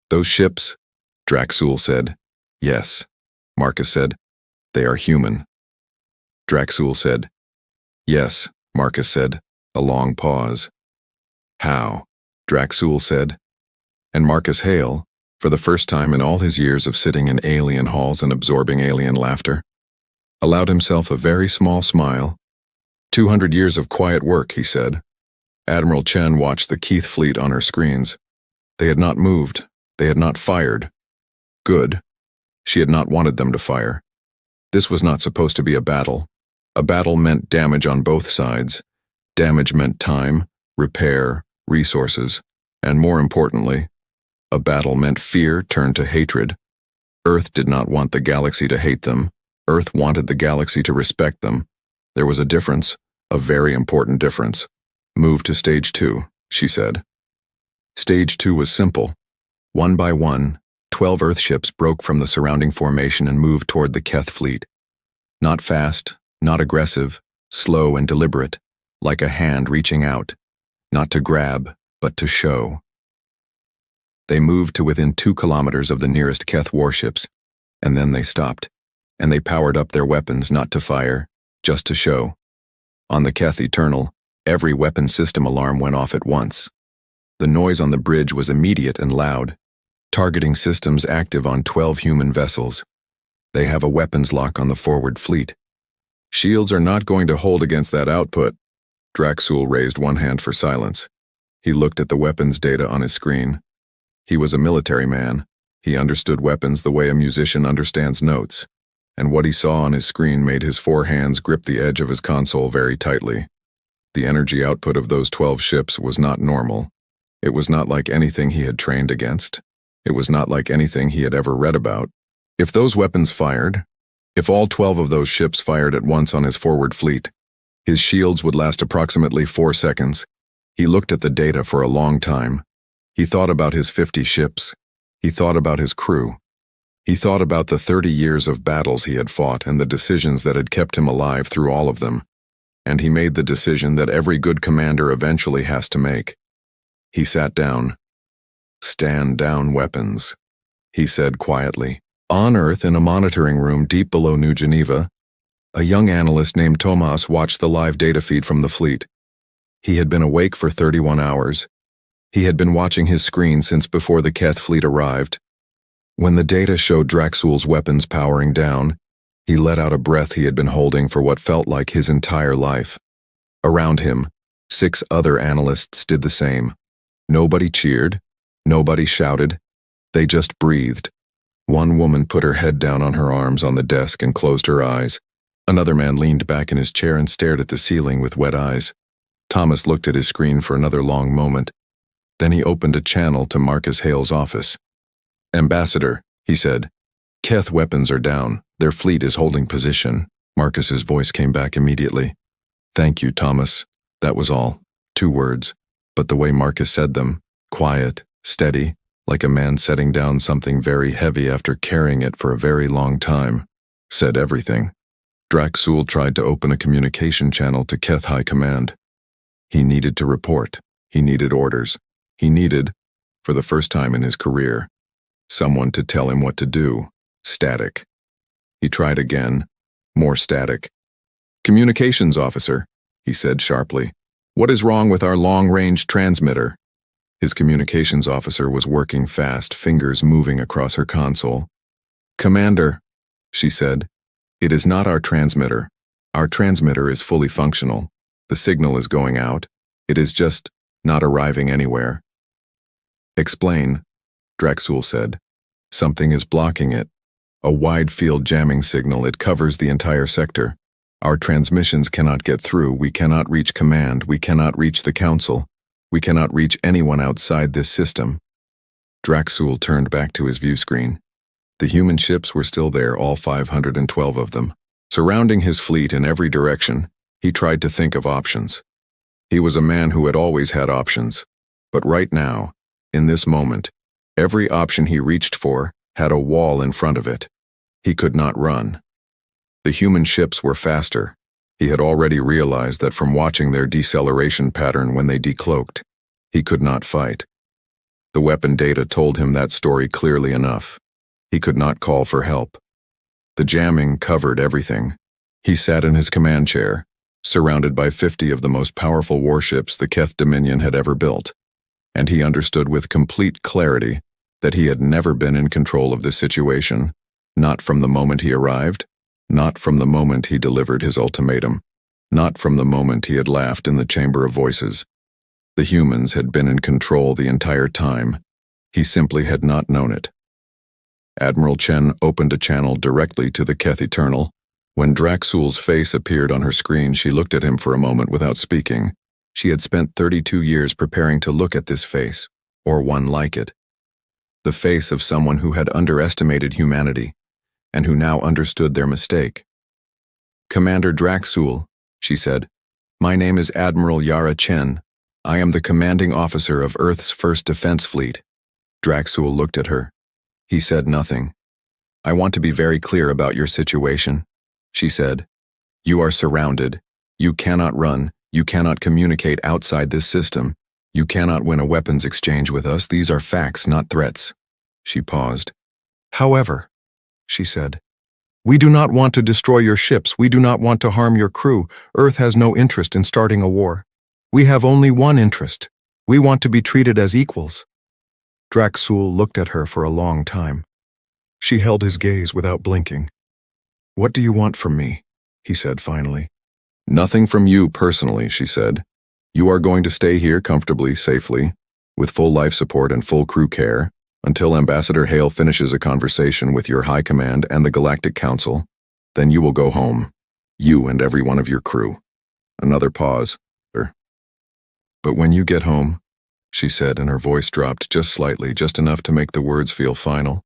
Those ships, Draxul said. Yes, Marcus said. They are human. Draxul said. Yes, Marcus said. A long pause. How? Draxul said. And Marcus Hale, for the first time in all his years of sitting in alien halls and absorbing alien laughter, allowed himself a very small smile. 200 years of quiet work, he said. Admiral Chen watched the Keith fleet on her screens. They had not moved. They had not fired. Good. She had not wanted them to fire. This was not supposed to be a battle. A battle meant damage on both sides. Damage meant time, repair, resources, and more importantly, a battle meant fear turned to hatred. Earth did not want the galaxy to hate them. Earth wanted the galaxy to respect them. There was a difference, A very important difference. Move to Stage 2, she said. Stage 2 was simple. One by one, 12 Earthships broke from the surrounding formation and moved toward the Keth fleet. Not fast, not aggressive, slow and deliberate, like a hand reaching out, not to grab, but to show. They moved to within 2 kilometers of the nearest Keth warships, and then they stopped, and they powered up their weapons not to fire, just to show. On the Keth Eternal, every weapon system alarm went off at once. The noise on the bridge was immediate and loud. Targeting systems active on 12 human vessels. They have a weapons lock on the forward fleet. Shields are not going to hold against that output. Draxul raised one hand for silence. He looked at the weapons data on his screen. He was a military man. He understood weapons the way a musician understands notes, and what he saw on his screen made his 4 hands grip the edge of his console very tightly. The energy output of those 12 ships was not normal. It was not like anything he had trained against. It was not like anything he had ever read about. If those weapons fired, if all 12 of those ships fired at once on his forward fleet, his shields would last approximately 4 seconds. He looked at the data for a long time. He thought about his 50 ships. He thought about his crew. He thought about the 30 years of battles he had fought and the decisions that had kept him alive through all of them. And he made the decision that every good commander eventually has to make. He sat down. "Stand down, weapons," he said quietly. On Earth, in a monitoring room deep below New Geneva, a young analyst named Tomas watched the live data feed from the fleet. He had been awake for 31 hours. He had been watching his screen since before the Keth fleet arrived. When the data showed Draxul's weapons powering down, he let out a breath he had been holding for what felt like his entire life. Around him, 6 other analysts did the same. Nobody cheered. Nobody shouted. They just breathed. One woman put her head down on her arms on the desk and closed her eyes. Another man leaned back in his chair and stared at the ceiling with wet eyes. Thomas looked at his screen for another long moment. Then he opened a channel to Marcus Hale's office. "Ambassador," he said, "Keth weapons are down. Their fleet is holding position." Marcus's voice came back immediately. "Thank you, Thomas." That was all. 2 words. But the way Marcus said them, quiet, steady, like a man setting down something very heavy after carrying it for a very long time, said everything. Draxul tried to open a communication channel to Keth High Command. He needed to report. He needed orders. He needed, for the first time in his career, someone to tell him what to do. Static. He tried again. More static. "Communications officer," he said sharply. "What is wrong with our long-range transmitter?" His communications officer was working fast, fingers moving across her console. "Commander," she said, "it is not our transmitter. Our transmitter is fully functional. The signal is going out. It is just not arriving anywhere." "Explain," Draxul said. "Something is blocking it. A wide-field jamming signal. It covers the entire sector. Our transmissions cannot get through. We cannot reach command. We cannot reach the council. We cannot reach anyone outside this system." Draxul turned back to his view screen. The human ships were still there, all 512 of them. Surrounding his fleet in every direction, he tried to think of options. He was a man who had always had options. But right now, in this moment, every option he reached for had a wall in front of it. He could not run. The human ships were faster. He had already realized that from watching their deceleration pattern when they decloaked. He could not fight. The weapon data told him that story clearly enough. He could not call for help. The jamming covered everything. He sat in his command chair, surrounded by 50 of the most powerful warships the Keth Dominion had ever built, and he understood with complete clarity that he had never been in control of this situation, not from the moment he arrived, not from the moment he delivered his ultimatum, not from the moment he had laughed in the Chamber of Voices. The humans had been in control the entire time. He simply had not known it. Admiral Chen opened a channel directly to the Keth Eternal. When Draxul's face appeared on her screen, she looked at him for a moment without speaking. She had spent 32 years preparing to look at this face, or one like it. The face of someone who had underestimated humanity, and who now understood their mistake. "Commander Draxul," she said, My name is Admiral Yara Chen. I am the commanding officer of Earth's first defense fleet. Draxul looked at her. He said nothing. I want to be very clear about your situation, she said. You are surrounded. You cannot run. You cannot communicate outside this system. You cannot win a weapons exchange with us. These are facts, not threats. She paused. However, she said, we do not want to destroy your ships. We do not want to harm your crew. Earth has no interest in starting a war. We have only one interest. We want to be treated as equals. Draxul looked at her for a long time. She held his gaze without blinking. What do you want from me? He said finally. Nothing from you personally, she said. You are going to stay here comfortably, safely, with full life support and full crew care, until Ambassador Hale finishes a conversation with your High Command and the Galactic Council. Then you will go home, you and every one of your crew. Another pause. But when you get home, she said, and her voice dropped just slightly, just enough to make the words feel final.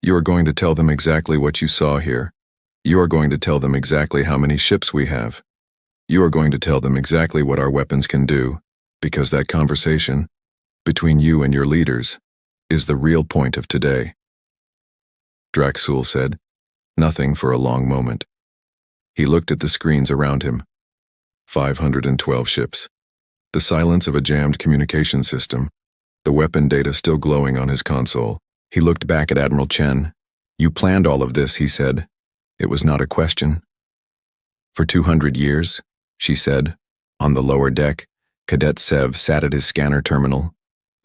You are going to tell them exactly what you saw here. You are going to tell them exactly how many ships we have. You are going to tell them exactly what our weapons can do, because that conversation, between you and your leaders, is the real point of today. Draxul said, nothing for a long moment. He looked at the screens around him. 512 ships. The silence of a jammed communication system, the weapon data still glowing on his console. He looked back at Admiral Chen. You planned all of this, he said. It was not a question. For 200 years, she said. On the lower deck, Cadet Sev sat at his scanner terminal.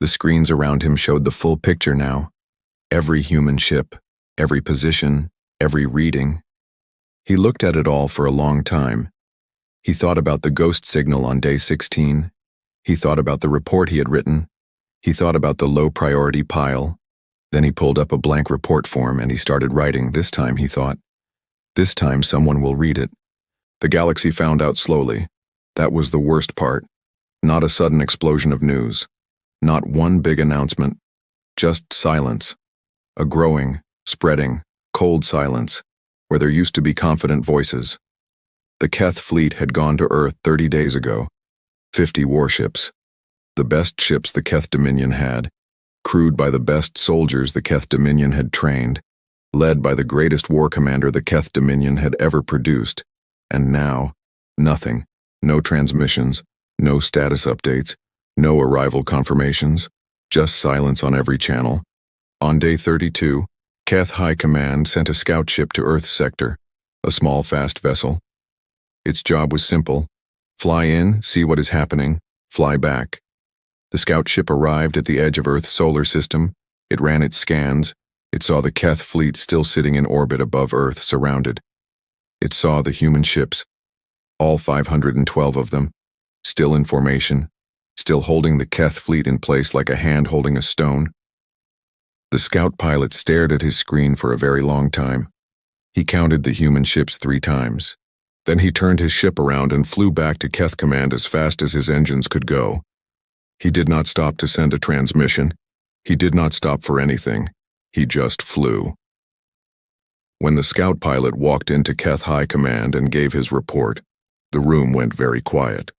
The screens around him showed the full picture now. Every human ship, every position, every reading. He looked at it all for a long time. He thought about the ghost signal on day 16. He thought about the report he had written. He thought about the low-priority pile. Then he pulled up a blank report form and he started writing. This time, he thought. This time someone will read it. The galaxy found out slowly. That was the worst part. Not a sudden explosion of news. Not one big announcement. Just silence. A growing, spreading, cold silence, where there used to be confident voices. The Keth fleet had gone to Earth 30 days ago. 50 warships. The best ships the Keth Dominion had. Crewed by the best soldiers the Keth Dominion had trained. Led by the greatest war commander the Keth Dominion had ever produced. And now, nothing. No transmissions. No status updates. No arrival confirmations. Just silence on every channel. On day 32, Keth High Command sent a scout ship to Earth's sector. A small, fast vessel. Its job was simple. Fly in, see what is happening, fly back. The scout ship arrived at the edge of Earth's solar system. It ran its scans. It saw the Keth fleet still sitting in orbit above Earth, surrounded. It saw the human ships, all 512 of them, still in formation, still holding the Keth fleet in place like a hand holding a stone. The scout pilot stared at his screen for a very long time. He counted the human ships 3 times. Then he turned his ship around and flew back to Keth Command as fast as his engines could go. He did not stop to send a transmission. He did not stop for anything. He just flew. When the scout pilot walked into Keth High Command and gave his report, the room went very quiet.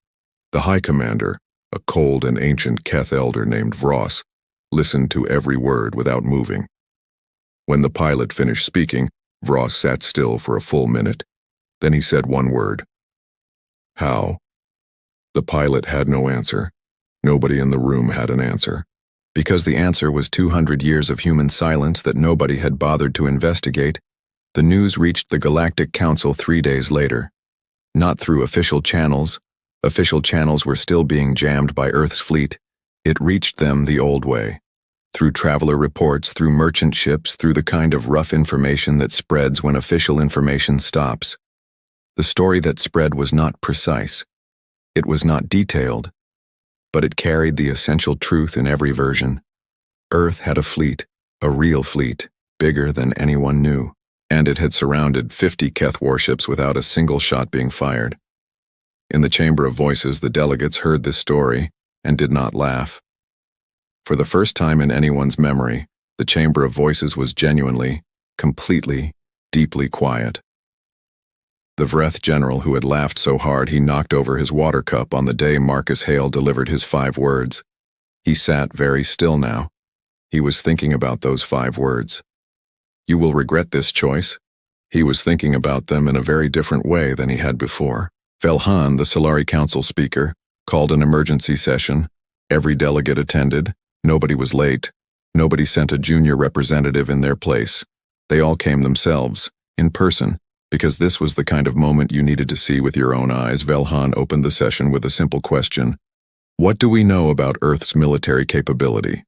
The High Commander, a cold and ancient Keth elder named Vross, listened to every word without moving. When the pilot finished speaking, Vross sat still for a full minute. Then he said one word. How? The pilot had no answer. Nobody in the room had an answer. Because the answer was 200 years of human silence that nobody had bothered to investigate, the news reached the Galactic Council 3 days later. Not through official channels. Official channels were still being jammed by Earth's fleet. It reached them the old way. Through traveler reports, through merchant ships, through the kind of rough information that spreads when official information stops. The story that spread was not precise. It was not detailed, but it carried the essential truth in every version. Earth had a fleet, a real fleet, bigger than anyone knew, and it had surrounded 50 Keth warships without a single shot being fired. In the Chamber of Voices, the delegates heard this story and did not laugh. For the first time in anyone's memory, the Chamber of Voices was genuinely, completely, deeply quiet. The Vreth general who had laughed so hard he knocked over his water cup on the day Marcus Hale delivered his 5 words. He sat very still now. He was thinking about those 5 words. You will regret this choice. He was thinking about them in a very different way than he had before. Velhan, the Solari Council speaker, called an emergency session. Every delegate attended. Nobody was late. Nobody sent a junior representative in their place. They all came themselves, in person, because this was the kind of moment you needed to see with your own eyes. Velhan opened the session with a simple question. What do we know about Earth's military capability?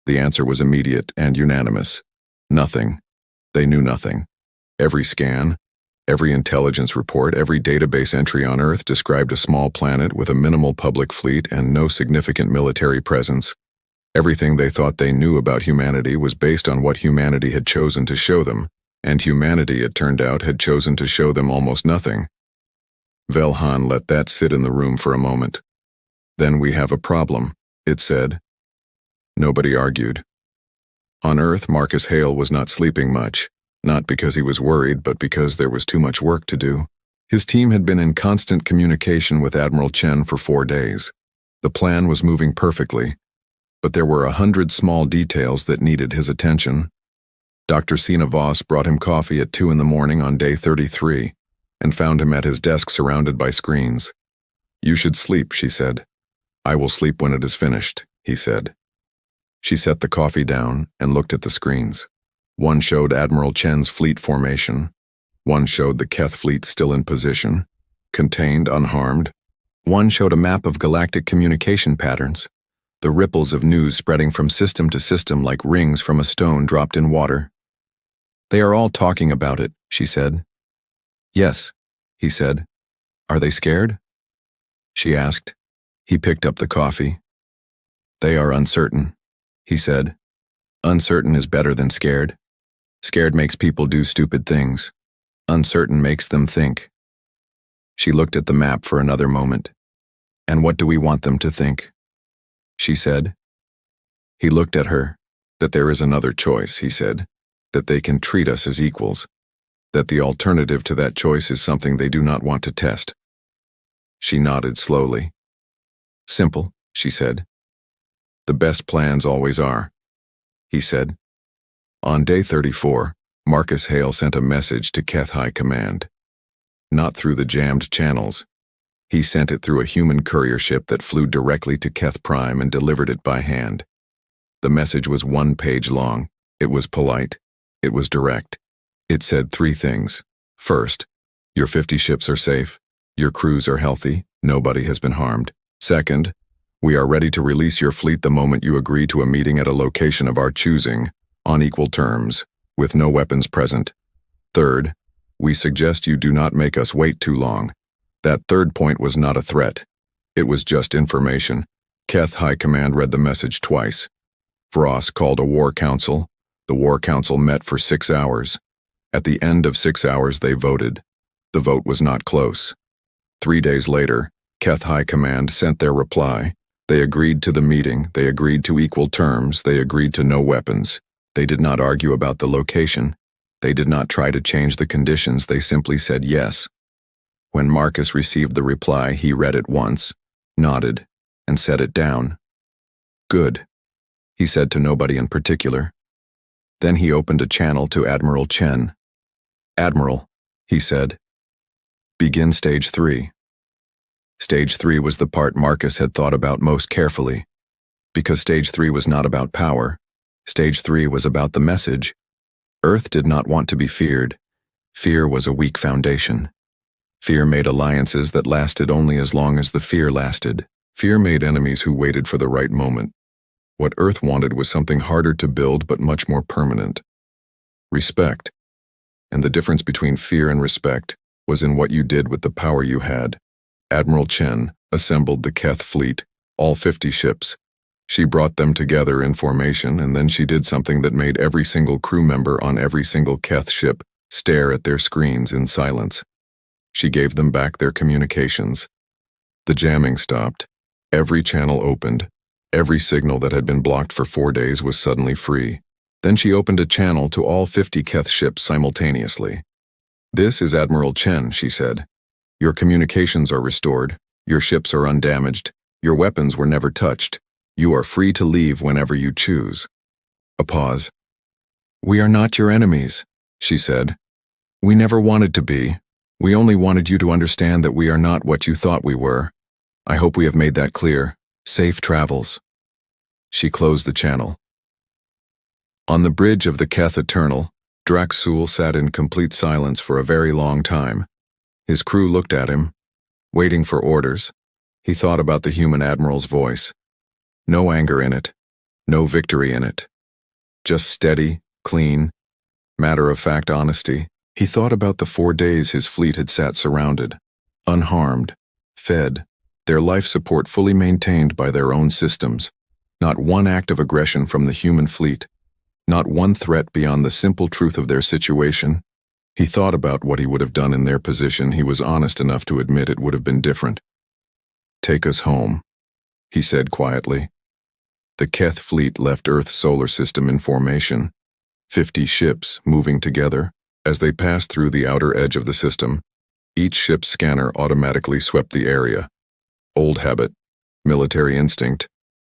The answer was immediate and unanimous. Nothing. They knew nothing. Every scan, every intelligence report, every database entry on Earth described a small planet with a minimal public fleet and no significant military presence. Everything they thought they knew about humanity was based on what humanity had chosen to show them, and humanity, it turned out, had chosen to show them almost nothing. Velhan let that sit in the room for a moment. Then we have a problem, it said. Nobody argued. On Earth, Marcus Hale was not sleeping much, not because he was worried, but because there was too much work to do. His team had been in constant communication with Admiral Chen for 4 days. The plan was moving perfectly, but there were 100 small details that needed his attention. Dr. Sina Voss brought him coffee at 2 in the morning on day 33, and found him at his desk surrounded by screens. You should sleep, she said. I will sleep when it is finished, he said. She set the coffee down and looked at the screens. One showed Admiral Chen's fleet formation. One showed the Keth fleet still in position, contained, unharmed. One showed a map of galactic communication patterns, the ripples of news spreading from system to system like rings from a stone dropped in water. They are all talking about it, she said. Yes, he said. Are they scared? She asked. He picked up the coffee. They are uncertain, he said. Uncertain is better than scared. Scared makes people do stupid things. Uncertain makes them think. She looked at the map for another moment. And what do we want them to think? She said. He looked at her. That there is another choice, he said. That they can treat us as equals. That the alternative to that choice is something they do not want to test. She nodded slowly. Simple, she said. The best plans always are, he said. On day 34, Marcus Hale sent a message to Keth High Command. Not through the jammed channels. He sent it through a human courier ship that flew directly to Keth Prime and delivered it by hand. The message was 1 page long. It was polite. It was direct. It said 3 things. First, your 50 ships are safe. Your crews are healthy. Nobody has been harmed. Second, we are ready to release your fleet the moment you agree to a meeting at a location of our choosing, on equal terms, with no weapons present. Third, we suggest you do not make us wait too long. That third point was not a threat. It was just information. Keth High Command read the message twice. Vross called a war council. The war council met for 6 hours. At the end of 6 hours they voted. The vote was not close. 3 days later, Keth High Command sent their reply. They agreed to the meeting, they agreed to equal terms, they agreed to no weapons. They did not argue about the location. They did not try to change the conditions, they simply said yes. When Marcus received the reply, he read it once, nodded, and set it down. Good, he said to nobody in particular. Then he opened a channel to Admiral Chen. Admiral, he said. Begin Stage 3. Stage 3 was the part Marcus had thought about most carefully. Because Stage 3 was not about power. Stage 3 was about the message. Earth did not want to be feared. Fear was a weak foundation. Fear made alliances that lasted only as long as the fear lasted. Fear made enemies who waited for the right moment. What Earth wanted was something harder to build but much more permanent. Respect. And the difference between fear and respect was in what you did with the power you had. Admiral Chen assembled the Keth fleet, all 50 ships. She brought them together in formation, and then she did something that made every single crew member on every single Keth ship stare at their screens in silence. She gave them back their communications. The jamming stopped. Every channel opened. Every signal that had been blocked for 4 days was suddenly free. Then she opened a channel to all 50 Keth ships simultaneously. "This is Admiral Chen," she said. "Your communications are restored. Your ships are undamaged. Your weapons were never touched. You are free to leave whenever you choose." A pause. "We are not your enemies," she said. "We never wanted to be. We only wanted you to understand that we are not what you thought we were. I hope we have made that clear. Safe travels." She closed the channel. On the bridge of the Keth Eternal, Draxul sat in complete silence for a very long time. His crew looked at him, waiting for orders. He thought about the human admiral's voice. No anger in it, no victory in it. Just steady, clean, matter-of-fact honesty. He thought about the 4 days his fleet had sat surrounded, unharmed, fed, their life support fully maintained by their own systems. Not one act of aggression from the human fleet. Not one threat beyond the simple truth of their situation. He thought about what he would have done in their position. He was honest enough to admit it would have been different. "Take us home," he said quietly. The Keth fleet left Earth's solar system in formation, 50 ships moving together. As they passed through the outer edge of the system, each ship's scanner automatically swept the area. Old habit, military instinct,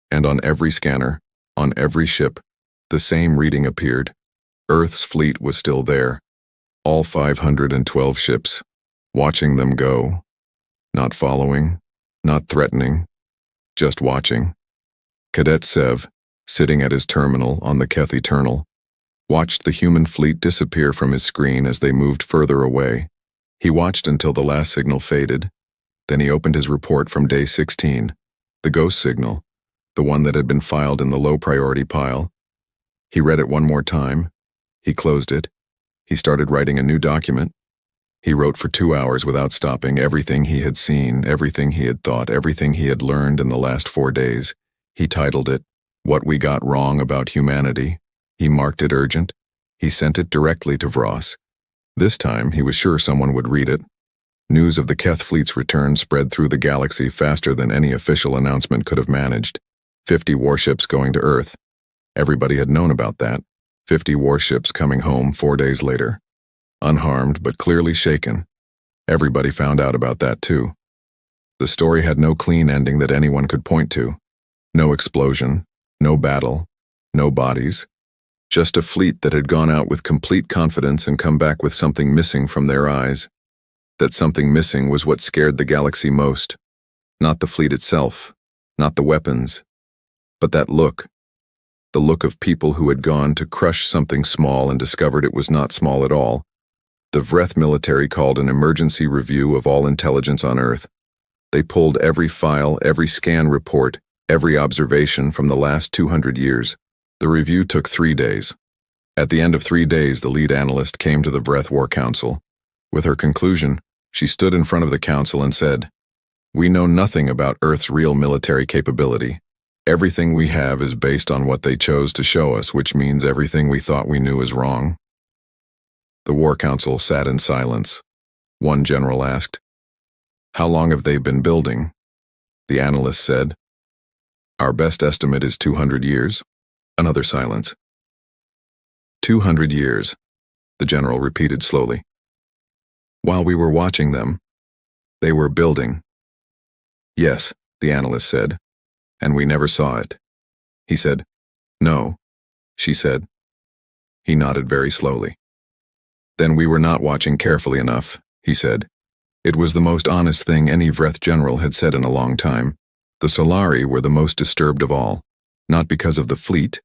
and on every scanner, on every ship, the same reading appeared. Earth's fleet was still there, all 512 ships, watching them go. Not following, not threatening, just watching. Cadet Sev, sitting at his terminal on the Keth Eternal, watched the human fleet disappear from his screen as they moved further away. He watched until the last signal faded. Then he opened his report from day 16, the ghost signal, the one that had been filed in the low-priority pile. He read it one more time. He closed it. He started writing a new document. He wrote for 2 hours without stopping everything he had seen, everything he had thought, everything he had learned in the last 4 days. He titled it, "What We Got Wrong About Humanity." He marked it urgent. He sent it directly to Vross. This time, he was sure someone would read it. News of the Keth fleet's return spread through the galaxy faster than any official announcement could have managed. 50 warships going to Earth. Everybody had known about that. 50 warships coming home 4 days later. Unharmed, but clearly shaken. Everybody found out about that too. The story had no clean ending that anyone could point to. No explosion, no battle, no bodies. Just a fleet that had gone out with complete confidence and come back with something missing from their eyes. That something missing was what scared the galaxy most. Not the fleet itself, not the weapons, but that look. The look of people who had gone to crush something small and discovered it was not small at all. The Vreth military called an emergency review of all intelligence on Earth. They pulled every file, every scan report, every observation from the last 200 years. The review took 3 days. At the end of 3 days, the lead analyst came to the Vreth War Council. With her conclusion, she stood in front of the council and said, "We know nothing about Earth's real military capability. Everything we have is based on what they chose to show us, which means everything we thought we knew is wrong." The War Council sat in silence. One general asked, "How long have they been building?" The analyst said, "Our best estimate is 200 years. Another silence. 200 years, the general repeated slowly. "While we were watching them, they were building." "Yes," the analyst said, "and we never saw it." He said, "No," she said. He nodded very slowly. "Then we were not watching carefully enough," he said. It was the most honest thing any Vreth general had said in a long time. The Solari were the most disturbed of all, not because of the fleet,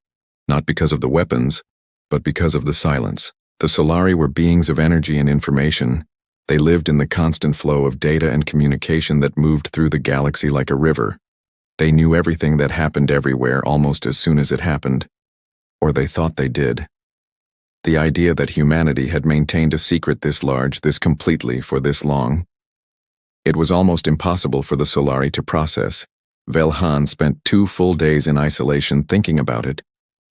not because of the weapons, but because of the silence. The Solari were beings of energy and information. They lived in the constant flow of data and communication that moved through the galaxy like a river. They knew everything that happened everywhere almost as soon as it happened. Or they thought they did. The idea that humanity had maintained a secret this large, this completely, for this long. It was almost impossible for the Solari to process. Velhan spent 2 full days in isolation thinking about it.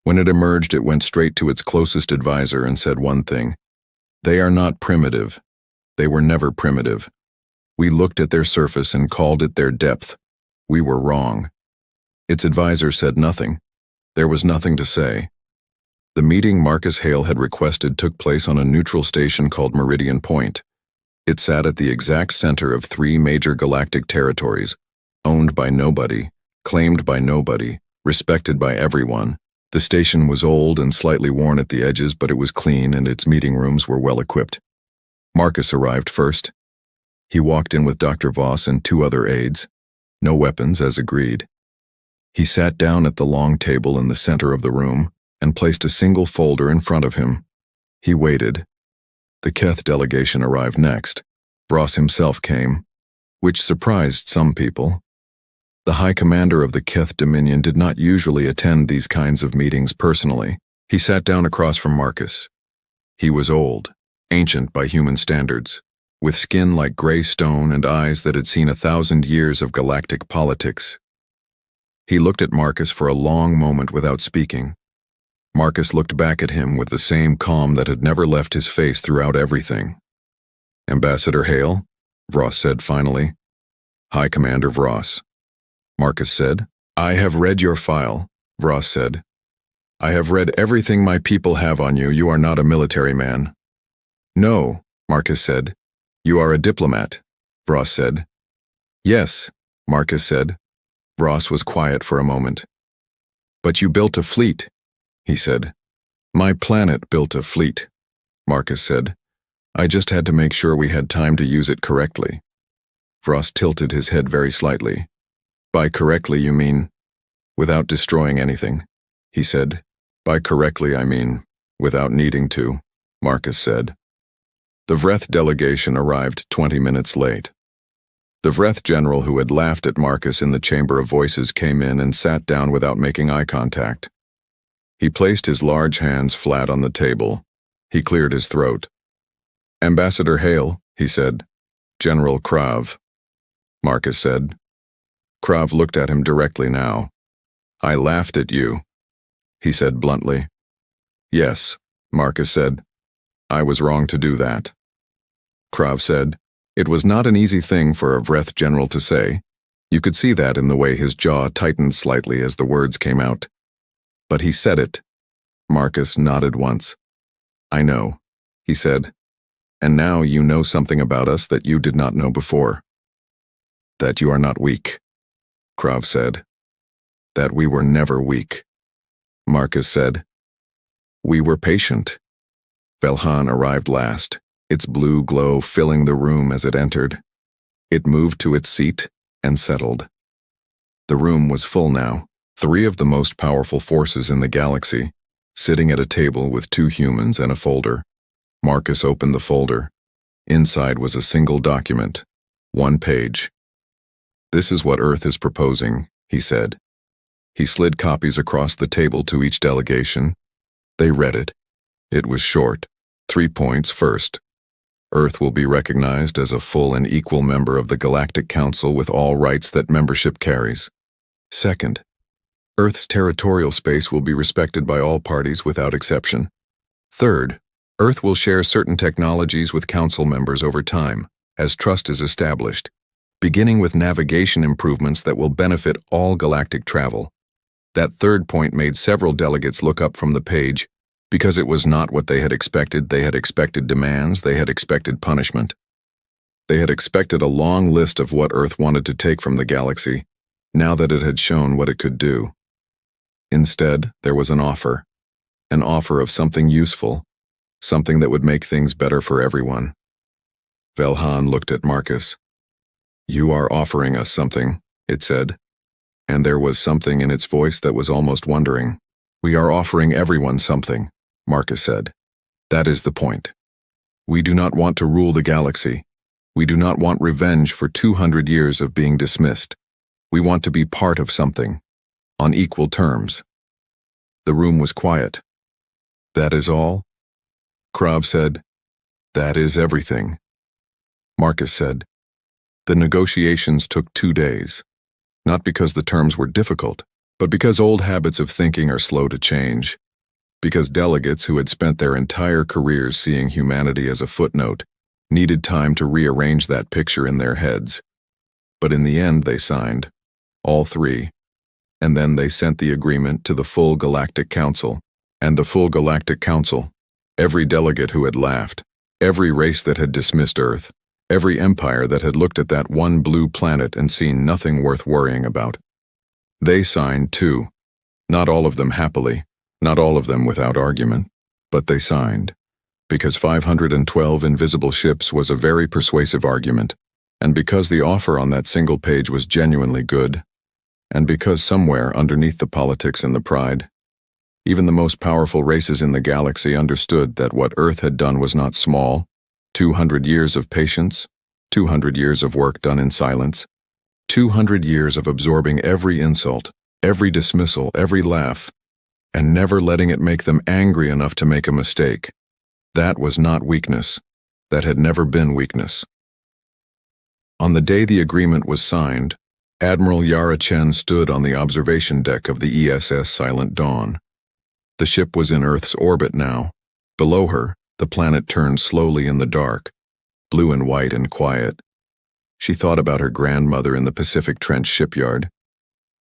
When it emerged, it went straight to its closest advisor and said one thing. "They are not primitive. They were never primitive. We looked at their surface and called it their depth. We were wrong." Its advisor said nothing. There was nothing to say. The meeting Marcus Hale had requested took place on a neutral station called Meridian Point. It sat at the exact center of 3 major galactic territories, owned by nobody, claimed by nobody, respected by everyone. The station was old and slightly worn at the edges, but it was clean and its meeting rooms were well equipped. Marcus arrived first. He walked in with Dr. Voss and 2 other aides. No weapons, as agreed. He sat down at the long table in the center of the room and placed a single folder in front of him. He waited. The Keth delegation arrived next. Voss himself came, which surprised some people. The High Commander of the Keth Dominion did not usually attend these kinds of meetings personally. He sat down across from Marcus. He was old, ancient by human standards, with skin like gray stone and eyes that had seen 1,000 years of galactic politics. He looked at Marcus for a long moment without speaking. Marcus looked back at him with the same calm that had never left his face throughout everything. "Ambassador Hale," Voss said finally. "High Commander Voss." Marcus said. "I have read your file," Voss said. "I have read everything my people have on you. You are not a military man." "No," Marcus said. "You are a diplomat," Voss said. "Yes," Marcus said. Voss was quiet for a moment. "But you built a fleet," he said. "My planet built a fleet," Marcus said. "I just had to make sure we had time to use it correctly." Voss tilted his head very slightly. "By correctly you mean, without destroying anything," he said. "By correctly I mean, without needing to," Marcus said. The Vreth delegation arrived 20 minutes late. The Vreth general who had laughed at Marcus in the Chamber of Voices came in and sat down without making eye contact. He placed his large hands flat on the table. He cleared his throat. "Ambassador Hale," he said. "General Krav," Marcus said. Krav looked at him directly now. "I laughed at you," he said bluntly. "Yes," Marcus said. "I was wrong to do that." Krav said. It was not an easy thing for a Vreth general to say. You could see that in the way his jaw tightened slightly as the words came out. But he said it. Marcus nodded once. "I know," he said. "And now you know something about us that you did not know before. That you are not weak," Krav said. "That we were never weak," Marcus said. "We were patient." Velhan arrived last, its blue glow filling the room as it entered. It moved to its seat and settled. The room was full now, 3 of the most powerful forces in the galaxy, sitting at a table with 2 humans and a folder. Marcus opened the folder. Inside was a single document, 1 page. "This is what Earth is proposing," he said. He slid copies across the table to each delegation. They read it. It was short. 3 points. First, Earth will be recognized as a full and equal member of the Galactic Council with all rights that membership carries. Second, Earth's territorial space will be respected by all parties without exception. Third, Earth will share certain technologies with Council members over time, as trust is established, beginning with navigation improvements that will benefit all galactic travel. That third point made several delegates look up from the page, because it was not what they had expected. They had expected demands, they had expected punishment. They had expected a long list of what Earth wanted to take from the galaxy, now that it had shown what it could do. Instead, there was an offer of something useful, something that would make things better for everyone. Velhan looked at Marcus. "You are offering us something," it said, and there was something in its voice that was almost wondering. "We are offering everyone something," Marcus said. "That is the point. We do not want to rule the galaxy. We do not want revenge for 200 years of being dismissed. We want to be part of something, on equal terms." The room was quiet. "That is all?" Krav said. "That is everything." Marcus said. The negotiations took 2 days, not because the terms were difficult, but because old habits of thinking are slow to change, because delegates who had spent their entire careers seeing humanity as a footnote needed time to rearrange that picture in their heads. But in the end they signed, all 3, and then they sent the agreement to the full Galactic Council, And the full Galactic Council, every delegate who had laughed, every race that had dismissed Earth, every empire that had looked at that one blue planet and seen nothing worth worrying about. They signed too. Not all of them happily, not all of them without argument, but they signed. Because 512 invisible ships was a very persuasive argument, and because the offer on that single page was genuinely good, and because somewhere underneath the politics and the pride, even the most powerful races in the galaxy understood that what Earth had done was not small. 200 years of patience, 200 years of work done in silence, 200 years of absorbing every insult, every dismissal, every laugh, and never letting it make them angry enough to make a mistake. That was not weakness. That had never been weakness. On the day the agreement was signed, Admiral Yara Chen stood on the observation deck of the ESS Silent Dawn. The ship was in Earth's orbit now. Below her, the planet turned slowly in the dark, blue and white and quiet. She thought about her grandmother in the Pacific Trench shipyard.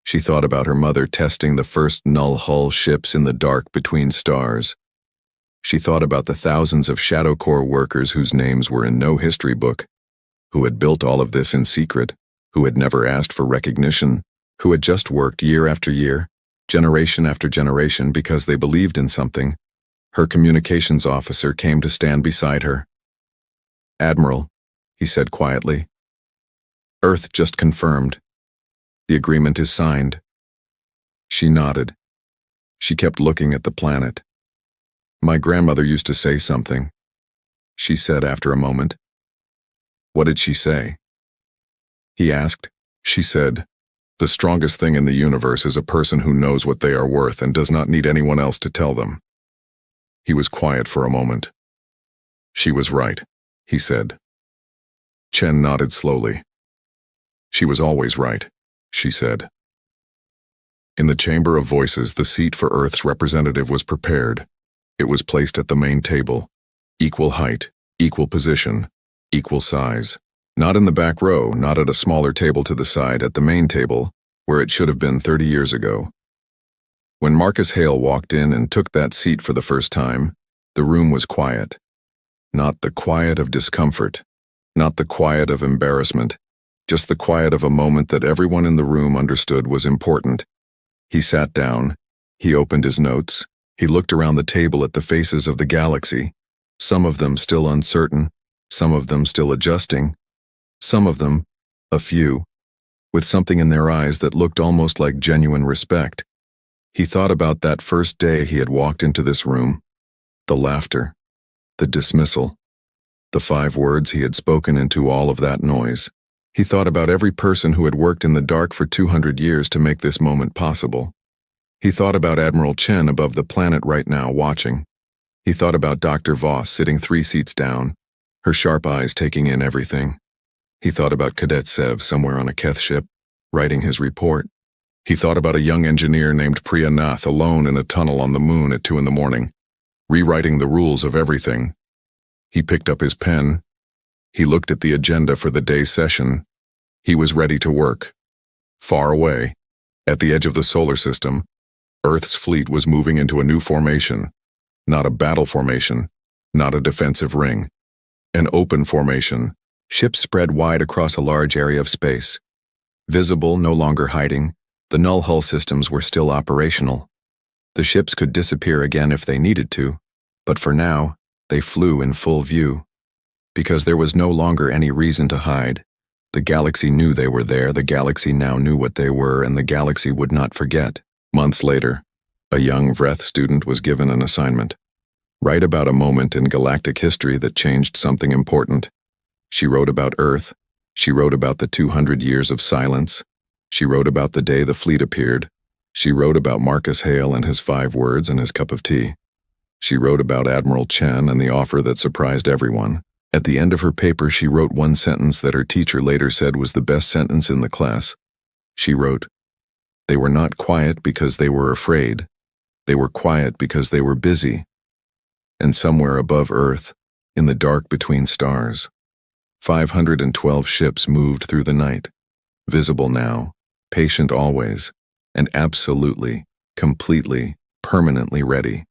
She thought about her mother testing the first null-hull ships in the dark between stars. She thought about the thousands of Shadow Corps workers whose names were in no history book, who had built all of this in secret, who had never asked for recognition, who had just worked year after year, generation after generation because they believed in something. Her communications officer came to stand beside her. "Admiral," he said quietly. "Earth just confirmed. The agreement is signed." She nodded. She kept looking at the planet. "My grandmother used to say something," she said after a moment. "What did she say?" he asked. "She said, 'The strongest thing in the universe is a person who knows what they are worth and does not need anyone else to tell them.'" He was quiet for a moment. "She was right," he said. Chen nodded slowly. "She was always right," she said. In the Chamber of Voices, the seat for Earth's representative was prepared. It was placed at the main table. Equal height, equal position, equal size. Not in the back row, not at a smaller table to the side, at the main table, where it should have been 30 years ago. When Marcus Hale walked in and took that seat for the first time, the room was quiet. Not the quiet of discomfort, not the quiet of embarrassment, just the quiet of a moment that everyone in the room understood was important. He sat down, he opened his notes, he looked around the table at the faces of the galaxy, some of them still uncertain, some of them still adjusting, some of them, a few, with something in their eyes that looked almost like genuine respect. He thought about that first day he had walked into this room, the laughter, the dismissal, the 5 words he had spoken into all of that noise. He thought about every person who had worked in the dark for 200 years to make this moment possible. He thought about Admiral Chen above the planet right now watching. He thought about Dr. Voss sitting 3 seats down, her sharp eyes taking in everything. He thought about Cadet Sev somewhere on a Keth ship, writing his report. He thought about a young engineer named Priya Nath alone in a tunnel on the moon at 2 in the morning, rewriting the rules of everything. He picked up his pen. He looked at the agenda for the day's session. He was ready to work. Far away, at the edge of the solar system, Earth's fleet was moving into a new formation. Not a battle formation, not a defensive ring. An open formation, ships spread wide across a large area of space. Visible, no longer hiding, the null hull systems were still operational. The ships could disappear again if they needed to, but for now, they flew in full view. Because there was no longer any reason to hide. The galaxy knew they were there, the galaxy now knew what they were, and the galaxy would not forget. Months later, a young Vreth student was given an assignment. Write about a moment in galactic history that changed something important. She wrote about Earth. She wrote about the 200 years of silence. She wrote about the day the fleet appeared. She wrote about Marcus Hale and his 5 words and his cup of tea. She wrote about Admiral Chen and the offer that surprised everyone. At the end of her paper, she wrote one sentence that her teacher later said was the best sentence in the class. She wrote, "They were not quiet because they were afraid. They were quiet because they were busy." And somewhere above Earth, in the dark between stars, 512 ships moved through the night, visible now, patient always, and absolutely, completely, permanently ready.